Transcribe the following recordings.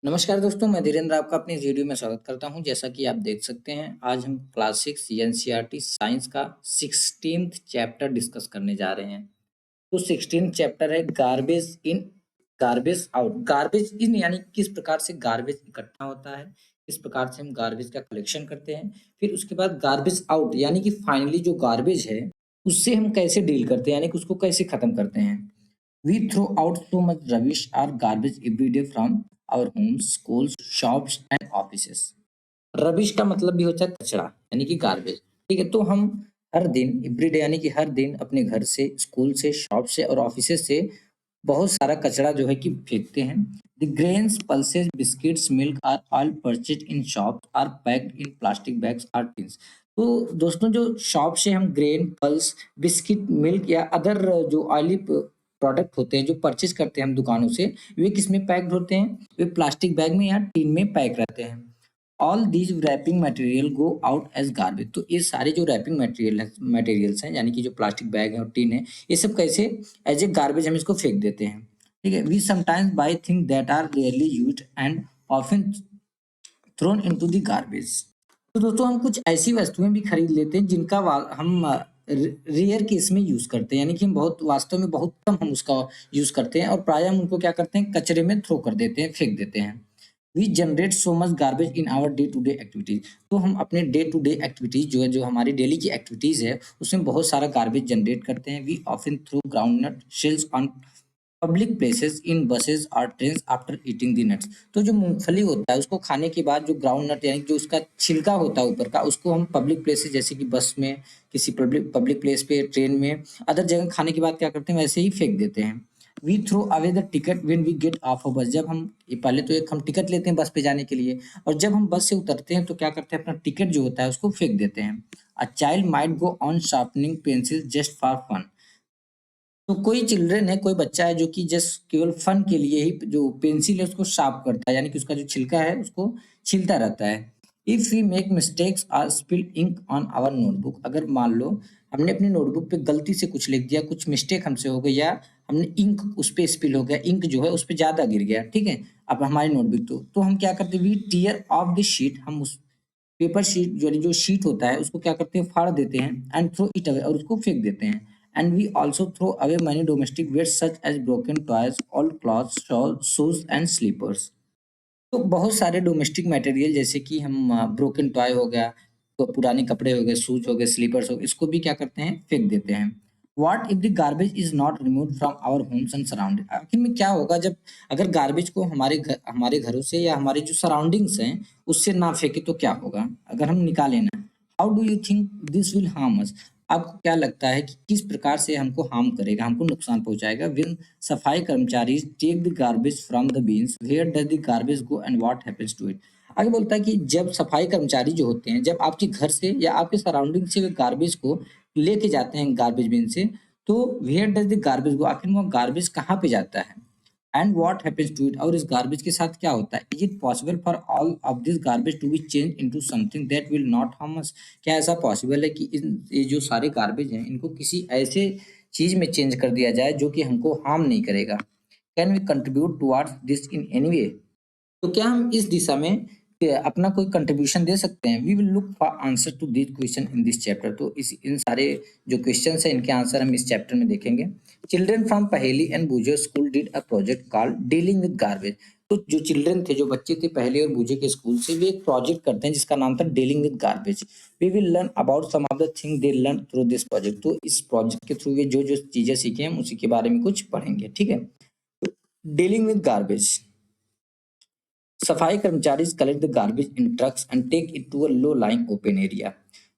नमस्कार दोस्तों, मैं धीरेन्द्र आपका अपनी इस वीडियो में स्वागत करता हूं। जैसा कि आप देख सकते हैं, आज हम क्लास 6 एनसीईआरटी साइंस का 16th चैप्टर डिस्कस करने जा रहे हैं। तो 16th चैप्टर है garbage in garbage out. Garbage इन यानी किस प्रकार से गार्बेज इकट्ठा होता है, किस प्रकार से हम गार्बेज का कलेक्शन करते हैं। फिर उसके बाद गार्बेज आउट यानी कि फाइनली जो गार्बेज है उससे हम कैसे डील करते हैं, यानी कि उसको कैसे खत्म करते हैं। We throw out so much rubbish or garbage every day from our homes, schools, shops and offices. Rubbish का मतलब भी होता है कचरा यानी कि गार्बेज। ठीक है, तो हम हर दिन एवरीडे यानी कि हर दिन अपने घर से, स्कूल से, शॉप से और ऑफिस से बहुत सारा कचरा जो है कि फेंकते हैं। The grains, pulses, biscuits, milk are all purchase in shop are packed in plastic bags or tins. तो दोस्तों, जो शॉप से हम ग्रेन, पल्स, बिस्किट, मिल्क या अदर जो ऑयली प्रोडक्ट होते हैं जो परचेज करते हैं हम दुकानों से, वे किस में पैक्ड होते हैं? वे प्लास्टिक बैग में या टिन में पैक रहते हैं। All these wrapping material go out as garbage. तो ये सारे जो रैपिंग मटेरियल्स हैं यानी कि जो प्लास्टिक बैग है और टिन है, ये सब कैसे एज ए गार्बेज हम इसको फेंक देते हैं। ठीक है, we sometimes buy thing that are rarely used and often thrown into the garbage. तो दोस्तों, हम कुछ ऐसी वस्तुएं भी खरीद लेते हैं जिनका हम रेयर केस में यूज करते हैं, यानी कि हम बहुत वास्तव में बहुत कम हम उसका यूज करते हैं और प्राय हम उनको क्या करते हैं, कचरे में थ्रो कर देते हैं, फेंक देते हैं। We generate so much garbage in our day to day activities. तो हम अपने डे टू डे एक्टिविटीज जो है, जो हमारी डेली की एक्टिविटीज है, उसमें बहुत सारा गार्बेज जनरेट करते हैं। We often throw groundnut shells on public places in buses और trains after eating the nuts. तो जो मूंगफली होता है उसको खाने के बाद जो ग्राउंड नट यानी जो उसका छिलका होता है ऊपर का, उसको हम पब्लिक प्लेसेस जैसे कि बस में, किसी पब्लिक प्लेस पे, ट्रेन में, अदर जगह खाने के बाद क्या करते हैं, वैसे ही फेंक देते हैं। We throw away the ticket when we get off a bus. जब हम ये पहले तो एक हम टिकट लेते हैं बस पे जाने के लिए, और जब हम बस से उतरते हैं तो क्या करते हैं, अपना टिकट जो होता है उसको फेंक देते हैं। A child might go on sharpening pencil just for fun. तो कोई चिल्ड्रन है, कोई बच्चा है जो कि जस्ट केवल फन के लिए ही जो पेंसिल है उसको शार्प करता है, यानी कि उसका जो छिलका है उसको छीलता रहता है। इफ वी मेक मिस्टेक्स और spill ink on our notebook. अगर मान लो हमने अपनी नोटबुक पे गलती से कुछ लिख दिया, कुछ मिस्टेक हमसे हो गई, या हमने इंक उस पे स्पिल हो गया, इंक जो है उस पे ज्यादा गिर गया, ठीक है, अब हमारी नोटबुक तो हम क्या करते हैं, we tear off the sheet. हम उस पेपर शीट जो शीट होता है उसको क्या करते हैं, फाड़ देते हैं, एंड थ्रो इट अवे, और उसको फेंक देते हैं। And we also throw away many domestic waste such as broken toys, old clothes, shoes and slippers. तो बहुत सारे डोमेस्टिक मटेरियल जैसे कि हम ब्रोकन टॉय हो गया, तो पुराने कपड़े हो गए, शूज हो गए, स्लीपर्स हो गए, इसको भी क्या करते हैं, फेंक देते हैं। What if the garbage is not remove from our homes and surrounding. आखिर में क्या होगा जब अगर गार्बेज को हमारे घरों से या हमारे जो सराउंडिंग्स हैं उससे ना फेंके, तो क्या होगा अगर हम निकालें ना। How do you think this will harm us. आपको क्या लगता है कि किस प्रकार से हमको हार्म करेगा, हमको नुकसान पहुंचाएगा। व्हेन सफाई कर्मचारी take the garbage from the bins, where does the garbage go and what happens to it. आगे बोलता है कि जब सफाई कर्मचारी जो होते हैं, जब आपके घर से या आपके सराउंडिंग से गार्बेज को लेके जाते हैं गार्बेज बिन से, तो where does the garbage go, आखिर वो गार्बेज कहाँ पे जाता है, and what happens to it, और इस गार्बेज के साथ क्या होता है। Is it possible for all of this garbage to be change into something that will not harm us. क्या ऐसा पॉसिबल है कि ये जो सारे गार्बेज हैं इनको किसी ऐसे चीज में चेंज कर दिया जाए जो कि हमको हार्म नहीं करेगा। Can we contribute towards this in any way. तो क्या हम इस दिशा में अपना कोई कंट्रीब्यूशन दे सकते हैं। We will look for answer to this question in this chapter. तो इस इन सारे जो क्वेश्चन है इनके आंसर हम इस चैप्टर में देखेंगे। चिल्ड्रन फ्रॉम पहेली एंड बूझे school did a project called dealing with garbage. तो जो चिल्ड्रन थे, जो बच्चे थे पहले और बूझे के स्कूल से, वे एक प्रोजेक्ट करते हैं जिसका नाम था dealing with garbage. We will learn about some of the thing they learn through this project. तो इस प्रोजेक्ट के थ्रू ये जो जो चीजें सीखे हम उसी के बारे में कुछ पढ़ेंगे, ठीक है। Dealing with garbage. सफाई कर्मचारी collect the garbage in trucks and take it to a low lying open area.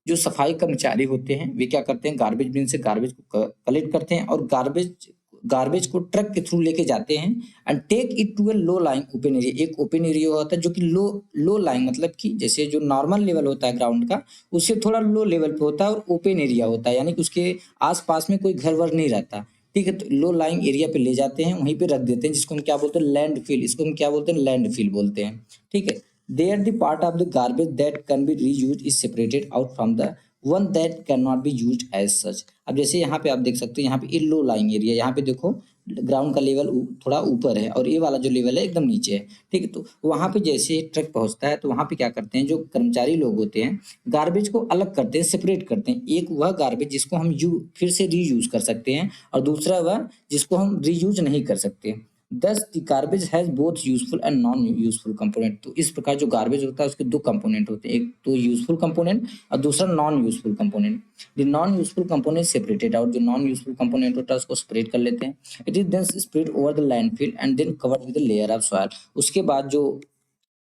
जो सफाई कर्मचारी होते हैं वे क्या करते हैं, गार्बेज बिन से गार्बेज को कलेक्ट करते हैं और गार्बेज गार्बेज को ट्रक के थ्रू लेके जाते हैं, and take it to a low lying open area. एक ओपन एरिया होता है जो कि लो लाइंग मतलब कि जैसे जो नॉर्मल लेवल होता है ग्राउंड का, उससे थोड़ा लो लेवल पे होता है, और ओपन एरिया होता है यानी कि उसके आसपास में कोई घर वर नहीं रहता। ठीक है, तो लो लाइंग एरिया पे ले जाते हैं, वहीं पे रख देते हैं, जिसको हम क्या बोलते हैं, लैंड फिल। इसको हम क्या बोलते हैं, लैंड फिल बोलते हैं। ठीक है, there the part of the garbage that can be reused is separated out from the one that can not be used as such. अब जैसे यहाँ पे आप देख सकते हो, यहाँ पे लो लाइंग एरिया, यहाँ पे देखो ग्राउंड का लेवल थोड़ा ऊपर है और ये वाला जो लेवल है एकदम नीचे है, ठीक है। तो वहाँ पे जैसे ट्रक पहुँचता है तो वहाँ पे क्या करते हैं, जो कर्मचारी लोग होते हैं गार्बेज को अलग करते हैं, सेपरेट करते हैं। एक वह गार्बेज जिसको हम फिर से रीयूज कर सकते हैं और दूसरा वह जिसको हम रीयूज नहीं कर सकते। दस the garbage has both useful and non useful component. तो इस प्रकार जो गार्बेज होता है उसके दो कंपोनेंट होते हैं, एक तो यूजफुल कंपोनेंट और दूसरा non useful component. The non useful component separated out, जो नॉन यूजफुल कंपोनेंट होता है उसको सेपरेट कर लेते हैं। It is then spread over the landfill and then covered with a layer of soil. उसके बाद जो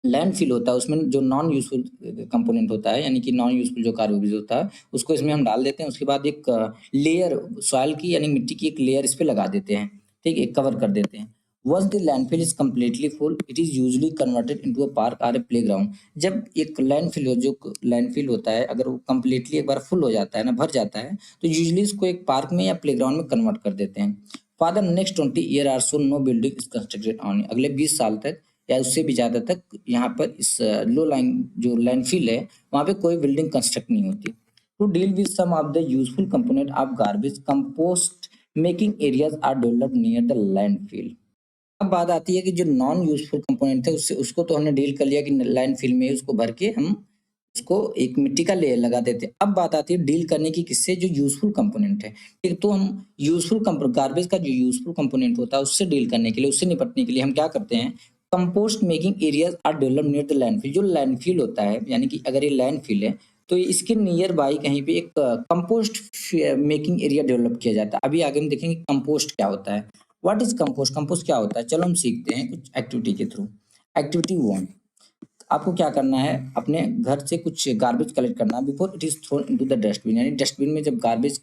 लैंडफिल होता है उसमें जो नॉन यूजफुल कंपोनेंट होता है, यानी कि नॉन यूजफुल जो कार्बोज होता है उसको इसमें हम डाल देते हैं। उसके बाद एक लेयर सॉइल की यानी मिट्टी की एक लेयर इस पे लगा देते हैं, ठीक है, कवर कर देते हैं। Once the landfill is completely full it is usually converted into a park और ए प्लेग्राउंड। जब एक लैंडफिल होता है अगर वो कम्प्लीटली एक बार फुल हो जाता है ना, भर जाता है, तो यूजुअली इसको एक पार्क में या प्लेग्राउंड में कन्वर्ट कर देते हैं। For the next 20 year are so no building is constructed on. अगले 20 साल तक या उससे भी ज़्यादा तक यहाँ पर इस लो लाइन जो लैंडफिल है वहाँ पे कोई बिल्डिंग कंस्ट्रक्ट नहीं होती। To deal with some of the useful component of garbage, compost making areas are developed near the landfill. अब बात आती है कि जो नॉन यूजफुल कंपोनेंट थे उससे उसको तो हमने डील कर लिया कि लैंडफिल में उसको भर के हम उसको एक मिट्टी का लेयर लगा देते हैं। अब बात आती है डील करने की किससे, जो यूजफुल कंपोनेंट है, ठीक है। तो हम गार्बेज का जो यूजफुल कंपोनेंट होता है उससे डील करने के लिए, उससे निपटने के लिए हम क्या करते हैं, compost making areas are developed near the landfill. जो लैंडफिल होता है यानी कि अगर ये लैंडफिल है तो इसके नियर बाई कहीं पे एक कंपोस्ट मेकिंग एरिया डेवलप किया जाता है। अभी आगे हम देखेंगे कंपोस्ट क्या होता है। व्हाट इज कंपोस्ट, कंपोस्ट क्या होता है, चलो हम सीखते हैं कुछ एक्टिविटी के थ्रू। एक्टिविटी 1, आपको क्या करना है, अपने घर से कुछ गार्बेज कलेक्ट करना है before it is throne into the dustbin. यानी डस्टबिन में जब गार्बेज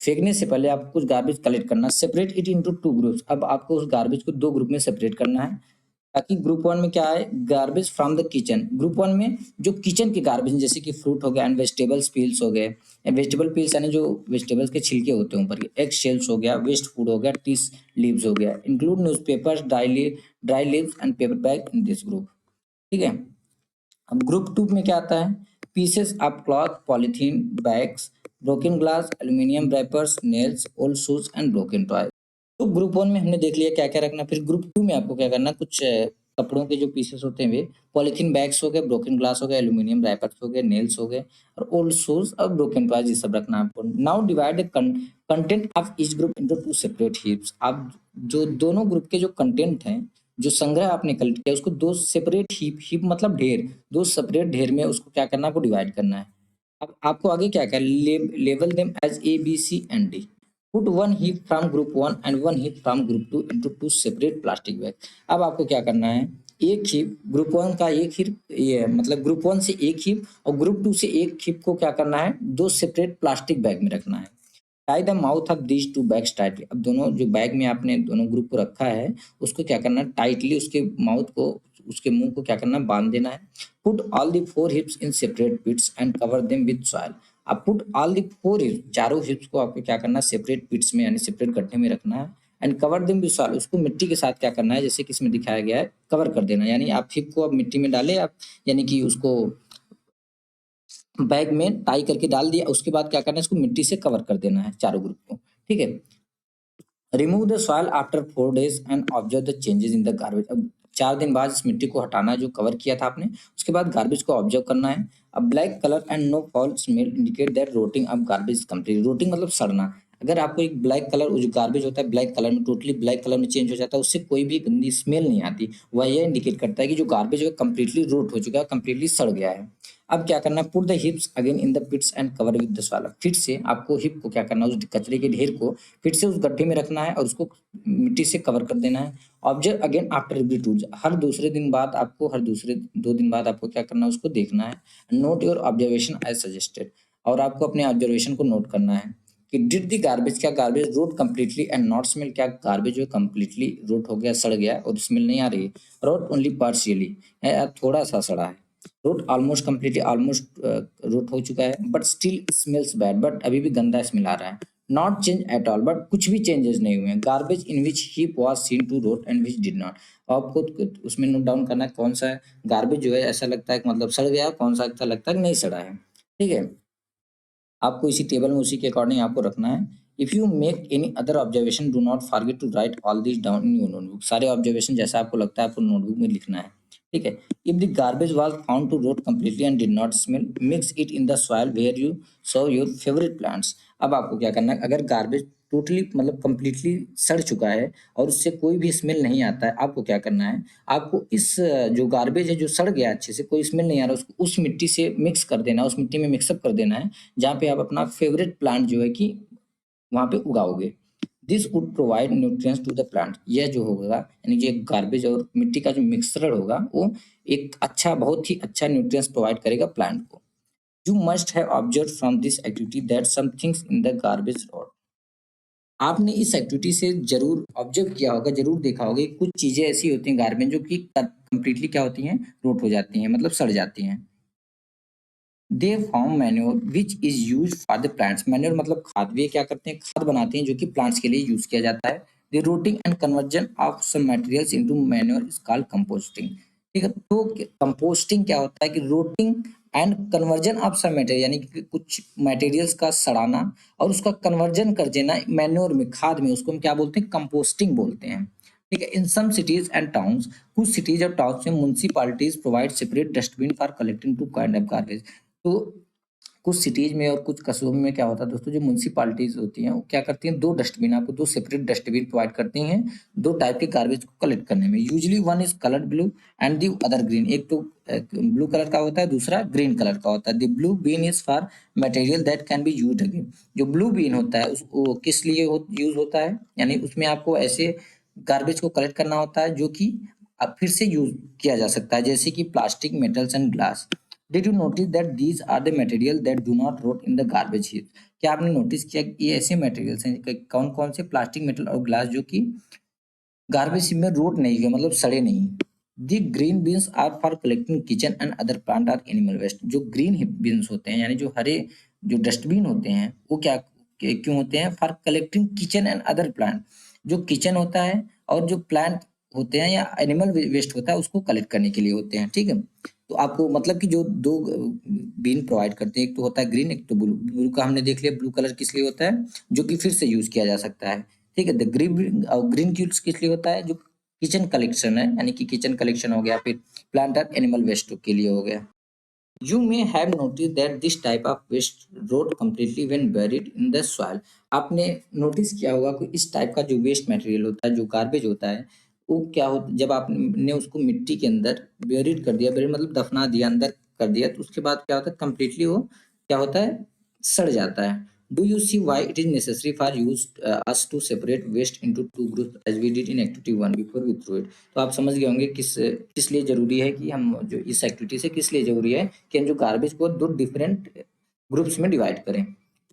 फेंकने से पहले आपको कुछ गार्बेज कलेक्ट करना है। Separate it into 2 groups. अब आपको उस गार्बेज को 2 ग्रुप में सेपरेट करना है, ताकि ग्रुप 1 में क्या है, garbage from the kitchen. Group 1 में जो किचन के गार्बेज जैसे कि फ्रूट हो गया एंड वेजिटेबल्स पील्स हो गए, वेजिटेबल पील्स यानी जो वेजिटेबल्स के छिलके होते हैं ऊपर के, एग शेल्स हो गया, वेस्ट फूड हो गया, टीस लीव्स हो गया, include newspapers, dry leaves and paper bag in this group, ठीक है। अब ग्रुप 2 में क्या आता है, pieces of cloth, polythene bags, broken glass, aluminium rappers, nails, old shoes and broken toy. तो ग्रुप 1 में हमने देख लिया क्या क्या रखना। फिर ग्रुप 2 में आपको क्या करना, कुछ कपड़ों के जो पीसेस होते हैं वे पॉलीथीन बैग्स हो गए, ब्रोकन ग्लास हो गए, एल्यूमिनियम रैपर्स हो गए, नेल्स हो गए और ओल्ड शूज और ब्रोकन टॉयज, ये सब रखना है आपको। Now divide the content of each group into 2 separate heaps. आप जो दोनों ग्रुप के जो कंटेंट हैं, जो संग्रह आपने कलेक्ट किया, उसको 2 सेपरेट हीप मतलब ढेर, 2 सेपरेट ढेर में उसको क्या करना है, आपको डिवाइड करना है। अब आपको आगे क्या करना है, label them as A B C and D. Put one heap from group 1 and one heap from group 2 into 2 separate plastic bag. अब आपको क्या करना है, एक हीप ग्रुप 1 का एक हीप, ये मतलब ग्रुप 1 से एक हीप और ग्रुप 2 से एक हीप को क्या करना है, 2 सेपरेट प्लास्टिक बैग में रखना है। Tie the mouth of these 2 bags tightly. अब दोनों जो बैग में आपने दोनों ग्रुप को रखा है उसको क्या करना है, टाइटली उसके माउथ को, उसके मुंह को क्या करना है, बांध देना है। Put all the 4 heaps in separate pits and cover them with soil. अब पुट ऑल द 4 हिप्स, चारों हिप्स को आपको क्या करना है, सेपरेट पिट्स में यानी सेपरेट गड्ढे में रखना है। And cover them with soil, उसको मिट्टी के साथ क्या करना है, जैसे कि इसमें दिखाया गया है, कवर कर देना। यानी आप हिप को अब मिट्टी में डाले आप, यानी कि उसको बैग में टाई करके डाल दिया, उसके बाद क्या करना है, इसको मिट्टी से कवर कर देना है चारों ग्रुप को, ठीक है। Remove the soil after 4 days and observe the changes in the garbage. अब 4 दिन बाद इस मिट्टी को हटाना है जो कवर किया था आपने, उसके बाद गार्बेज को ऑब्जर्व करना है। अब black colour and no foul smell indicate that rotting of garbage complete. Rotting मतलब सड़ना। अगर आपको एक ब्लैक कलर, जो गार्बेज होता है ब्लैक कलर में, टोटली ब्लैक कलर में चेंज हो जाता है, उससे कोई भी गंदी स्मेल नहीं आती, वह यह इंडिकेट करता है कि जो गार्बेज है कंप्लीटली रोट हो चुका है, कंप्लीटली सड़ गया है। अब क्या करना है, put the heaps again in the pits and cover with the soil. फिर से आपको हिप को क्या करना है, उस कचरे के ढेर को फिर से उस गड्ढे में रखना है और उसको मिट्टी से कवर कर देना है। ऑब्जर्व अगेन आफ्टर एवरी 2 हर दूसरे दिन बाद आपको, हर दूसरे 2 दिन बाद आपको क्या करना है, उसको देखना है। Note your observation as suggested. और आपको अपने ऑब्जर्वेशन को नोट करना है कि डिड द गार्बेज, क्या garbage rot completely and not smell, क्या गार्बेज जो है कम्प्लीटली रोट हो गया, सड़ गया और स्मेल नहीं आ रही है। रोट ओनली पार्शियली, थोड़ा सा सड़ा है। Rot almost completely, almost rot हो चुका है, but still smells bad, but अभी भी गंदा स्मेल आ रहा है। Not change at all, but कुछ भी चेंजेस नहीं हुए हैं। Garbage in which heap was seen to rot and which did not. आपको उसमें नोट डाउन करना है कौन सा गार्बेज जो है ऐसा लगता है कि मतलब सड़ गया, कौन सा ऐसा लगता है कि नहीं सड़ा है, ठीक है। आपको इसी टेबल में उसी के अकॉर्डिंग आपको रखना है। If you make any other observation do not forget to write all this down in your notebook. सारे ऑब्जर्वेशन जैसा आपको लगता है आपको नोटबुक में लिखना है, ठीक है। If the garbage was found to rot completely and did not smell, mix it in the soil where you sow your favourite plants. अब आपको क्या करना है, अगर गार्बेज टोटली मतलब कंप्लीटली सड़ चुका है और उससे कोई भी स्मेल नहीं आता है, आपको क्या करना है, आपको इस जो गार्बेज है जो सड़ गया अच्छे से, कोई स्मेल नहीं आ रहा, उसको उस मिट्टी से मिक्स कर देना, उस मिट्टी में मिक्सअप कर देना है जहाँ पे आप अपना फेवरेट प्लांट जो है कि वहाँ पे उगाओगे। This would provide nutrients to the plant. यह जो होगा यानी कि गार्बेज और मिट्टी का जो मिक्सचर होगा वो एक अच्छा, बहुत ही अच्छा न्यूट्रिएंट्स प्रोवाइड करेगा प्लांट को। You must have observe from this activity that some things in the garbage rot. आपने इस एक्टिविटी से जरूर ऑब्जर्व किया होगा, जरूर देखा होगा कि कुछ चीजें ऐसी होती हैं गार्बेज जो कि कंप्लीटली क्या होती हैं, रोट हो जाती हैं, मतलब सड़ जाती हैं। They form manure which is use for the plants. Manure मतलब खाद, वे क्या करते हैं, खाद बनाते हैं जो कि प्लांट्स के लिए यूज किया जाता है। The rotting and conversion of some materials into manure is called composting. ठीक है, तो कंपोस्टिंग क्या होता है कि rotting and conversion of some material, यानी कि कुछ मटेरियल्स का सड़ाना और उसका कन्वर्जन कर देना मैन्योर में, खाद में, उसको हम क्या बोलते हैं, कंपोस्टिंग बोलते हैं। ठीक है, in some cities and towns, कुछ सिटीज और टाउन्स में municipalities provide separate dustbin for collecting two kind of garbage. तो कुछ सिटीज में और कुछ कस्बों में क्या होता है दोस्तों, जो म्युनिसिपैलिटीज होती हैं वो क्या करती हैं, दो डस्टबिन, आपको दो सेपरेट डस्टबिन प्रोवाइड करती हैं दो टाइप के गार्बेज को कलेक्ट करने में। Usually one is coloured blue and the other green. एक तो ब्लू कलर का होता है, दूसरा ग्रीन कलर का होता है। The blue bin is for material that can be used again. जो ब्लू बीन होता है वो किस लिए यूज होता है, यानी उसमें आपको ऐसे गार्बेज को कलेक्ट करना होता है जो कि अब फिर से यूज किया जा सकता है, जैसे कि plastic, metals and glass. Did you notice that these are the material that do not rot in the garbage heap. क्या आपने नोटिस किया कि ये ऐसे मटेरियल्स हैं, कौन कौन से, प्लास्टिक, मेटल और ग्लास, जो कि गार्बेज हीप में रोट नहीं हुए, मतलब सड़े नहीं। The green bins are for collecting kitchen and other plant और एनिमल वेस्ट। जो ग्रीन बीन्स होते हैं, यानी जो हरे जो डस्टबिन होते हैं, वो क्या क्यों होते हैं, for collecting kitchen and other plant. जो किचन होता है और जो प्लांट होते हैं या एनिमल वेस्ट होता है उसको कलेक्ट करने के लिए होते हैं। ठीक है, तो आपको मतलब कि जो दो बीन प्रोवाइड करते हैं, एक तो होता है ग्रीन, एक तो ब्लू। ब्लू का हमने देख लिया, ब्लू कलर किस लिए होता है, जो कि फिर से यूज किया जा सकता है। ठीक है, द ग्रीन ग्रीन क्यूब्स किस लिए होता है, जो किचन कलेक्शन है, यानी कि किचन कलेक्शन हो गया, फिर प्लांट और एनिमल वेस्ट के लिए हो गया। You may have notice that this type of waste rot completely when buried in the soil. आपने नोटिस किया होगा कि इस टाइप का जो वेस्ट मटेरियल होता है, जो गार्बेज होता है, वो क्या होता, जब आपने उसको मिट्टी के अंदर बेरिड कर दिया, बेरिड मतलब दफना दिया, अंदर कर दिया, तो उसके बाद क्या होता है, कम्प्लीटली वो क्या होता है, सड़ जाता है। Do you see why it is necessary for use us to separate waste into two group as we did in activity 1 before we throw it. तो आप समझ गए होंगे किस किस लिए जरूरी है कि हम जो इस एक्टिविटी से किस लिए जरूरी है कि हम जो गार्बेज को दो डिफरेंट ग्रुप्स में डिवाइड करें।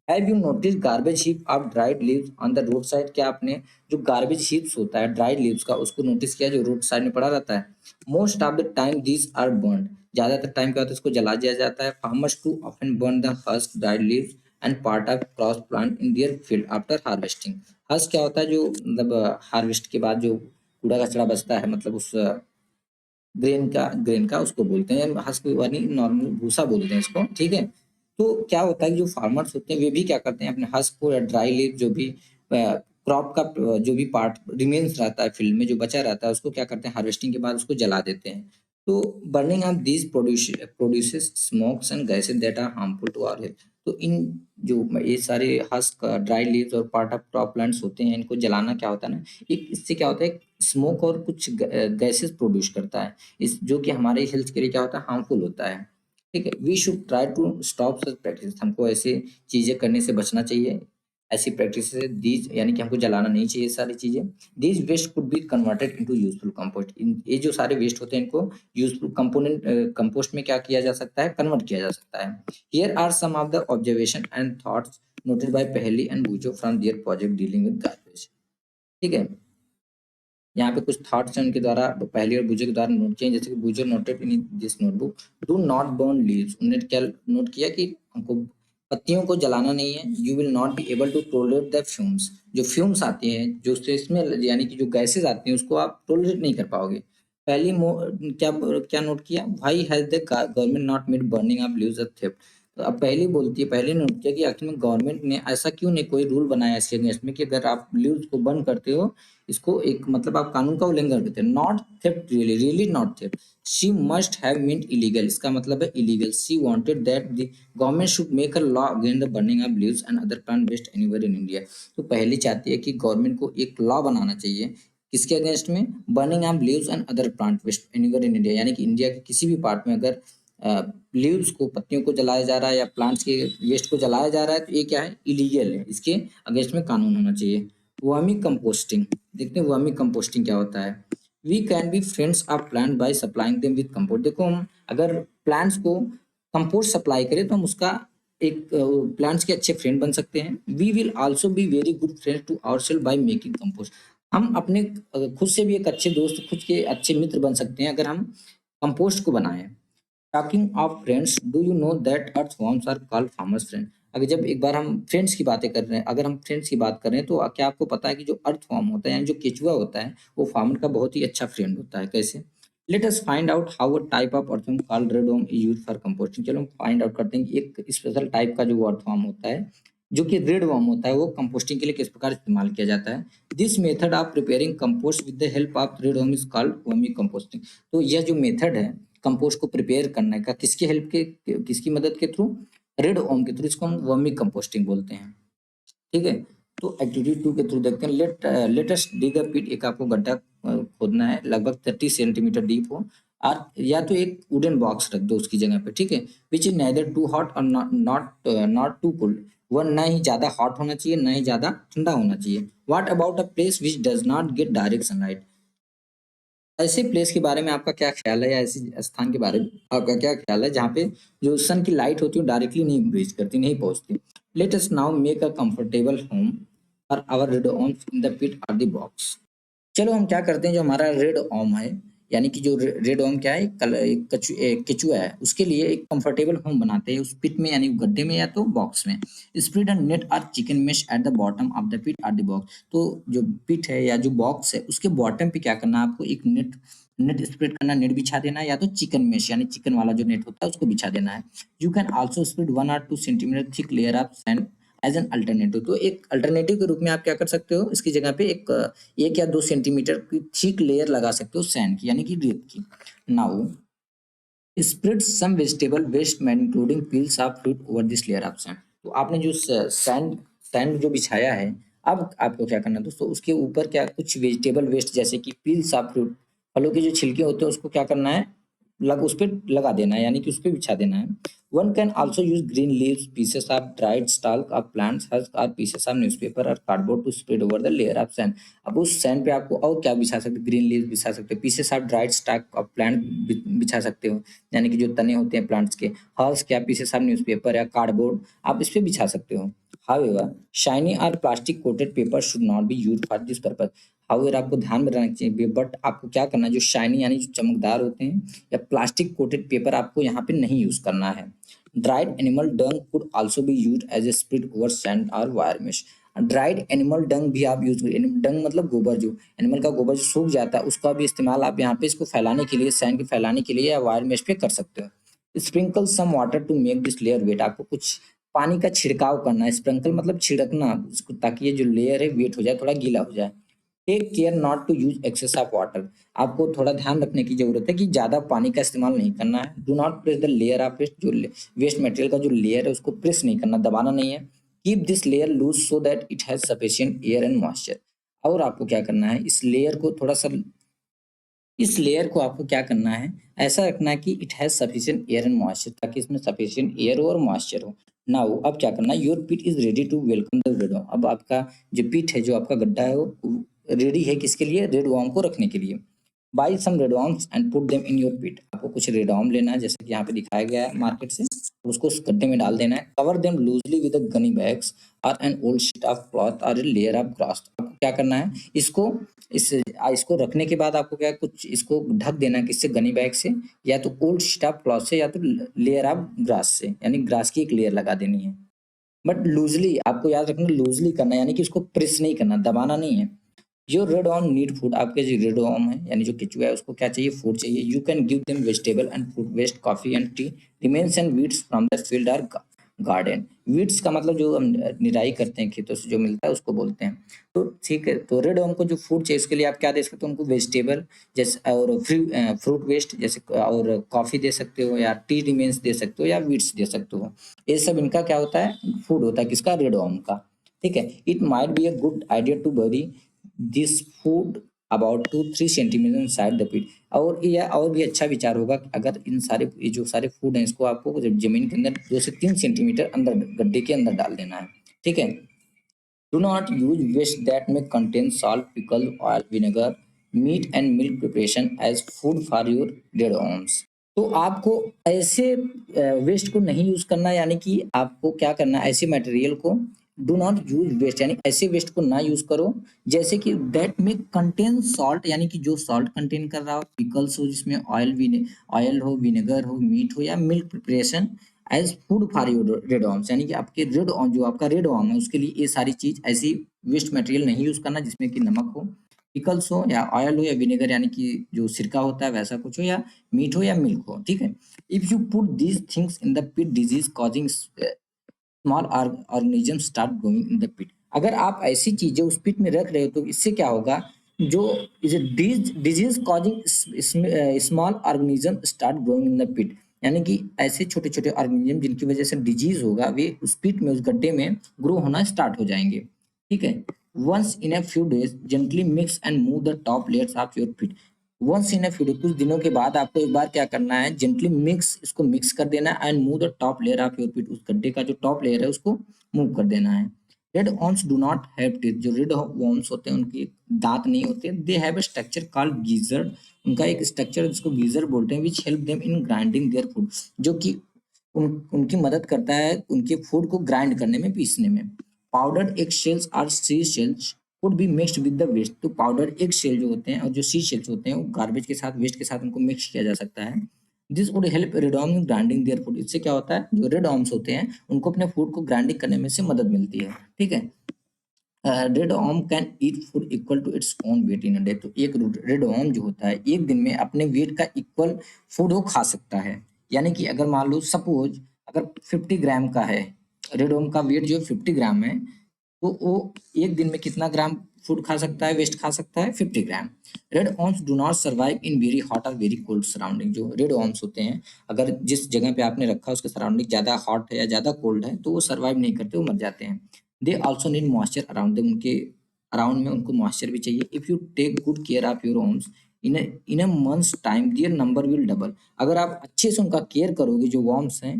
Have you notice garbage heap of dried leaves on the road side. क्या आपने जो गार्बेज हीप्स होता है ड्राइड लीव्स का, उसको नोटिस किया जो रोड साइड में पड़ा रहता है। Most of the time these are burn. ज्यादातर टाइम क्या होता है, इसको जला दिया जाता है। Farmers too often burn the husk, dried leaves and part of crops plant in their field after harvesting. Husk क्या होता है, जो मतलब हार्वेस्ट के बाद जो कूड़ा कचरा बचता है, मतलब उस ग्रेन का उसको बोलते हैं, हस्क यानी नॉर्मल भूसा बोलते हैं इसको। ठीक है, तो क्या होता है कि जो फार्मर्स होते हैं वे भी क्या करते हैं, अपने हस्क को या ड्राई लीफ, जो भी क्रॉप का जो भी पार्ट रिमेन्स रहता है फील्ड में, जो बचा रहता है, उसको क्या करते हैं, हार्वेस्टिंग के बाद उसको जला देते हैं। तो burning of these produces smokes and gases that are harmful to our health. तो इन जो ये सारे हस्क, ड्राई लीव्स और पार्ट ऑफ क्रॉप प्लांट्स होते हैं, इनको जलाना क्या होता है ना, एक इससे क्या होता है, स्मोक और कुछ गैसेस प्रोड्यूस करता है, इस जो कि हमारे हेल्थ के लिए क्या होता है, हार्मफुल होता है। ठीक है, we should try to stop such practice. हमको ऐसे चीजें करने से बचना चाहिए, ऐसी प्रैक्टिस से दीज, यानी कि हमको जलाना नहीं चाहिए सारी चीजें। These waste could be converted into useful compost. ये जो सारे वेस्ट होते हैं इनको यूजफुल कंपोनेंट कंपोस्ट में क्या किया जा सकता है, कन्वर्ट किया जा सकता है। Here are some of the observation and thoughts noted by Paheli and Boojho from their project dealing with garbage. ठीक है, यहाँ पे कुछ थॉट्स हैं उनके द्वारा, पहली और बूजो के द्वारा नोट किए, जैसे कि Boojho noted in this notebook, do not burn leaves. उन्होंने क्या नोट किया कि हमको पत्तियों को जलाना नहीं है। You will not be able to tolerate the fumes. जो फ्यूम्स आती हैं, जो उससे इसमें यानी कि जो गैसेज आती हैं, उसको आप टोलरेट नहीं कर पाओगे। पहली क्या क्या नोट किया, why has the government not made burning of leaves a theft. तो अब पहले नोट किया कि आखिर में गवर्नमेंट ने ऐसा क्यों नहीं कोई रूल बनाया इसके अगेंस्ट में कि अगर आप लीव्स को बंद करते हो, इसको एक मतलब आप कानून का उल्लंघन करते हो। Not theft, really not theft, she must have meant illegal, इसका मतलब है illegal. She wanted that the government should make a law against the burning of leaves and other plant waste anywhere in India. तो पहले चाहती है कि government को एक लॉ बनाना चाहिए किसके अगेंस्ट में, burning of leaves and other plant waste anywhere in India, यानी कि इंडिया के किसी भी पार्ट में अगर लीव्स को, पत्तियों को जलाया जा रहा है या प्लांट्स के वेस्ट को जलाया जा रहा है, तो ये क्या है, इलीगल है, इसके अगेंस्ट में कानून होना चाहिए। वर्मी कंपोस्टिंग, देखते हैं वर्मी कंपोस्टिंग क्या होता है। We can be friends of plant by supplying them with compost. देखो हम अगर प्लांट्स को कंपोस्ट सप्लाई करें तो हम उसका एक प्लांट्स के अच्छे फ्रेंड बन सकते हैं। We will also be very good friends to ourself by making compost. हम अपने खुद से भी एक अच्छे दोस्त, खुद के अच्छे मित्र बन सकते हैं अगर हम कंपोस्ट को बनाएं। Talking of friends, do you know that earthworms are called farmers friend. अगर जब एक बार हम फ्रेंड्स की बातें कर रहे हैं, अगर हम फ्रेंड्स की बात कर रहे हैं, तो क्या आपको पता है कि जो अर्थवर्म होता है यानी जो केचुआ होता है, वो फार्मर का बहुत ही अच्छा फ्रेंड होता है। कैसे? Let us find out how a type of earthworm called redworm is used for composting. चलो हम फाइंड आउट करते हैं कि एक स्पेशल टाइप का जो अर्थवर्म होता है, जो कि रेडवर्म होता है, वो कंपोस्टिंग के लिए किस प्रकार इस्तेमाल किया जाता है। This method of preparing compost with the help of redworm is called vermicomposting. तो यह जो मेथड है कंपोस्ट को प्रिपेयर करने का, किसकी हेल्प के, किसकी मदद के थ्रू, रेड ओम के थ्रू, इसको हम वर्मी कंपोस्टिंग बोलते हैं। ठीक है, तो एक्टिविटी 2 के थ्रू देखते हैं। लेटेस्ट डिग अ पिट, एक आपको गड्ढा खोदना है, लगभग 30 सेंटीमीटर डीप हो, और या तो एक वुडन बॉक्स रख दो उसकी जगह पे। ठीक है, which is neither too hot or not too cold, वह ना ही ज्यादा हॉट होना चाहिए ना ही ज्यादा ठंडा होना चाहिए। What about a place which does not get direct sunlight. ऐसे प्लेस के बारे में आपका क्या ख्याल है, या ऐसे स्थान के बारे में आपका क्या ख्याल है जहाँ पे जो सन की लाइट होती है डायरेक्टली नहीं रीच करती, नहीं पहुंचती। Let us now make a comfortable home for our red worms in the pit or the box. चलो हम क्या करते हैं, जो हमारा रेड ओम है, यानी कि जो रेड ओम क्या है, एक केचुआ है, उसके लिए एक कंफर्टेबल होम बनाते हैं उस पिट में, यानी गड्ढे में या तो बॉक्स में। Spread a net or chicken mesh at the bottom of the pit or the box. तो जो पिट है या जो बॉक्स है, उसके बॉटम पे क्या करना है आपको, एक नेट नेट स्प्रेड करना, नेट बिछा देना है, या तो चिकन मेश यानी चिकन वाला जो नेट होता है उसको बिछा देना है। You can also spread 1 or 2 centimetre thick layer of sand as an alternative. तो एक अल्टरनेटिव के रूप में आप क्या कर सकते हो, इसकी जगह पे एक 1 या 2 सेंटीमीटर की थिक लेयर लगा सकते हो सैंड की, यानी कि रेत की। Now spread some vegetable waste man including peels of fruit over this layer of sand. तो आपने जो सैंड सैंड जो बिछाया है, अब आपको क्या करना है दोस्तों, उसके ऊपर क्या कुछ वेजिटेबल वेस्ट जैसे कि पील्स ऑफ फ्रूट, फलों के जो छिलके होते हैं, उसको क्या करना है, उस पर लगा देना है, यानी कि उस पर बिछा देना है। One can also use green leaves, pieces of dried stalk of plants, husk और पीसेस ऑफ न्यूज़पेपर और cardboard to spread over the layer of sand. अब उस सैंड पे आपको और क्या बिछा सकते, ग्रीन लीव्स बिछा सकते हो, pieces of dried stock of plant बिछा सकते हो, यानी कि जो तने होते हैं प्लांट्स के, हर्स क्या पीसेस ऑफ न्यूज़पेपर या कार्डबोर्ड आप इस पे बिछा सकते हो। हाउएवर शाइनी और plastic coated paper should not be used for this purpose. However आपको ध्यान में रखना चाहिए, बट आपको क्या करना है, जो शाइनी यानी जो चमकदार होते हैं या प्लास्टिक कोटेड पेपर आपको यहाँ पे नहीं यूज करना है। Dried animal dung could also be used as a spread over sand और wire mesh. Dried animal dung भी आप यूज करिए, डंग मतलब गोबर, जो एनिमल का गोबर जो सूख जाता है उसका भी इस्तेमाल आप यहाँ पे इसको फैलाने के लिए, सैंड के फैलाने के लिए या वायर मेश पे कर सकते हो। Sprinkle some water to make this layer wet, आपको कुछ पानी का छिड़काव करना है, स्प्रिंकल मतलब छिड़कना उसको, ताकि ये जो लेयर है वेट हो जाए, थोड़ा गीला हो जाए। Take care not to use excess of water, आपको थोड़ा ध्यान रखने की जरूरत है कि ज्यादा पानी का इस्तेमाल नहीं करना है। Do not press the layer of waste, जो वेस्ट मटेरियल का जो लेयर है उसको प्रेस नहीं करना, दबाना नहीं है। Keep this layer lose so that it has sufficient air and moisture. और आपको क्या करना है, इस लेयर को आपको क्या करना है, ऐसा रखना है कि it has sufficient air and moisture, ताकि इसमें सफिशिएंट एयर हो और मॉइस्चर हो। नाउ अब क्या करना है, your pit is ready to welcome the red worm. अब आपका जो पिट है, जो आपका गड्ढा है, वो रेडी है किसके लिए, रेड वर्म को रखने के लिए। Buy some red worms and put them in your pit, आपको कुछ रेड वर्म लेना है, जैसे कि यहाँ पे दिखाया गया है मार्केट से, उसको उस गड्ढे में डाल देना है। Cover them loosely with gunny bags और an old sheet of cloth और ए लेयर ऑफ ग्रास। आपको क्या करना है, इसको रखने के बाद आपको क्या, कुछ इसको ढक देना है, किससे, गनी बैग से, या तो ओल्ड शीट ऑफ क्लॉथ से, या तो लेयर ऑफ ग्रास से, यानी ग्रास की एक लेयर लगा देनी है। बट लूजली, आपको याद रखना लूजली करना है, यानी कि उसको प्रेस नहीं करना, दबाना नहीं है। Your red arm need food, आपके जो रेड ऑर्म है यानी जो केचुआ है उसको क्या चाहिए, फूड चाहिए। You can give them vegetable and food waste, coffee and tea, remains and weeds from the field or garden. Weeds का मतलब जो हम निराई करते हैं खेतों से जो मिलता है उसको बोलते हैं। तो ठीक है, तो रेड ऑर्म को जो फूड चाहिए उसके लिए आप क्या दे सकते हो उनको, वेजिटेबल जैसे और फ्रूट वेस्ट जैसे और कॉफी दे सकते हो या टी रिमेन्स दे सकते हो या वीड्स दे सकते हो। ये सब इनका क्या होता है, फूड होता है किसका, रेड ऑर्म का। ठीक है, it might be a good idea to bury this food about 2-3 centimetre inside the pit. और यह और भी अच्छा विचार होगा कि अगर इन सारे ये जो सारे फूड हैं इसको आपको जब जमीन के अंदर 2 से 3 सेंटीमीटर अंदर गड्ढे के अंदर डाल देना है। ठीक है, do not use waste that may contain salt, pickle, oil, vinegar, meat and milk preparation as food for your red worms. तो आपको ऐसे वेस्ट को नहीं यूज करना, यानी कि आपको क्या करना है, ऐसे मटेरियल को डू नॉट यूज वेस्ट यानी ऐसे वेस्ट को ना यूज करो जैसे कि दैट में कंटेन सॉल्ट, यानी कि जो सॉल्ट कंटेन कर रहा हो, पिकल्स हो जिसमें ऑयल हो, विनेगर हो, मीट हो या milk preparation as food for your red worms, यानी कि आपके रेड ऑर्म जो आपका रेड ऑर्म है उसके लिए ये सारी चीज ऐसी वेस्ट मटेरियल नहीं यूज करना जिसमें कि नमक हो, पिकल्स हो या ऑयल हो या विनेगर यानी कि जो सिरका होता है वैसा कुछ हो, या मीट हो या मिल्क हो। ठीक है, if you put these things in the pit disease causing small organism start growing in the pit. अगर आप ऐसी चीजें उस पिट में रख रहे हो तो इससे क्या होगा, जो is disease causing small organism start growing in the pit, यानी कि ऐसे छोटे छोटे ऑर्गेनिज्म जिनकी वजह से डिजीज होगा वे उस पिट में, उस गड्ढे में ग्रो होना स्टार्ट हो जाएंगे। ठीक है, once in a few days gently mix and move the top layers of your pit. Once in a few, कुछ दिनों के बाद आपको एक बार क्या करना है, जेंटली मिक्स, इसको मिक्स कर देना है and move the top layer of your pit, उस गड्ढे का जो टॉप लेयर है उसको मूव कर देना है। Red worms do not have teeth, जो रेड वर्म्स होते हैं उनके दांत नहीं होते। They have a structure called geyser, उनका एक स्ट्रक्चर जिसको गीजर बोलते हैं, which help them in grinding their food, जो कि उनकी मदद करता है उनके फूड को ग्राइंड करने में, पीसने में। पाउडर्ड एग शेल्स और sea shells would be mixed with the waste, तो पाउडर एग शेल जो होते हैं और जो सी शेल्स होते हैं वो गार्बेज के साथ, वेस्ट के साथ उनको मिक्स किया जा सकता है। This would help redworm in grinding their food, इससे क्या होता है जो रेडॉर्म्स होते हैं उनको अपने फूड को ग्राइंडिंग करने में से मदद मिलती है। ठीक है, red worm can eat food equal to its own weight in a day, तो एक रेड ऑर्म जो होता है एक दिन में अपने वेट का इक्वल फूड वो खा सकता है। यानी कि अगर मान लो सपोज अगर 50 ग्राम का है, रेड ऑर्म का वेट जो 50 ग्राम है, तो वो एक दिन में कितना ग्राम फूड खा सकता है, वेस्ट खा सकता है, 50 gram. Red worms do not survive in very hot और वेरी कोल्ड सराउंडिंग, जो रेड ऑर्म्स होते हैं अगर जिस जगह पे आपने रखा उसके सराउंडिंग ज्यादा हॉट है या ज्यादा कोल्ड है तो वो सर्वाइव नहीं करते, वो मर जाते हैं। They also need moisture around them, उनके अराउंड में उनको मॉइस्चर भी चाहिए। If you take good care of your worms in a month's time their number will double, अगर आप अच्छे से उनका केयर करोगे जो वॉर्म्स हैं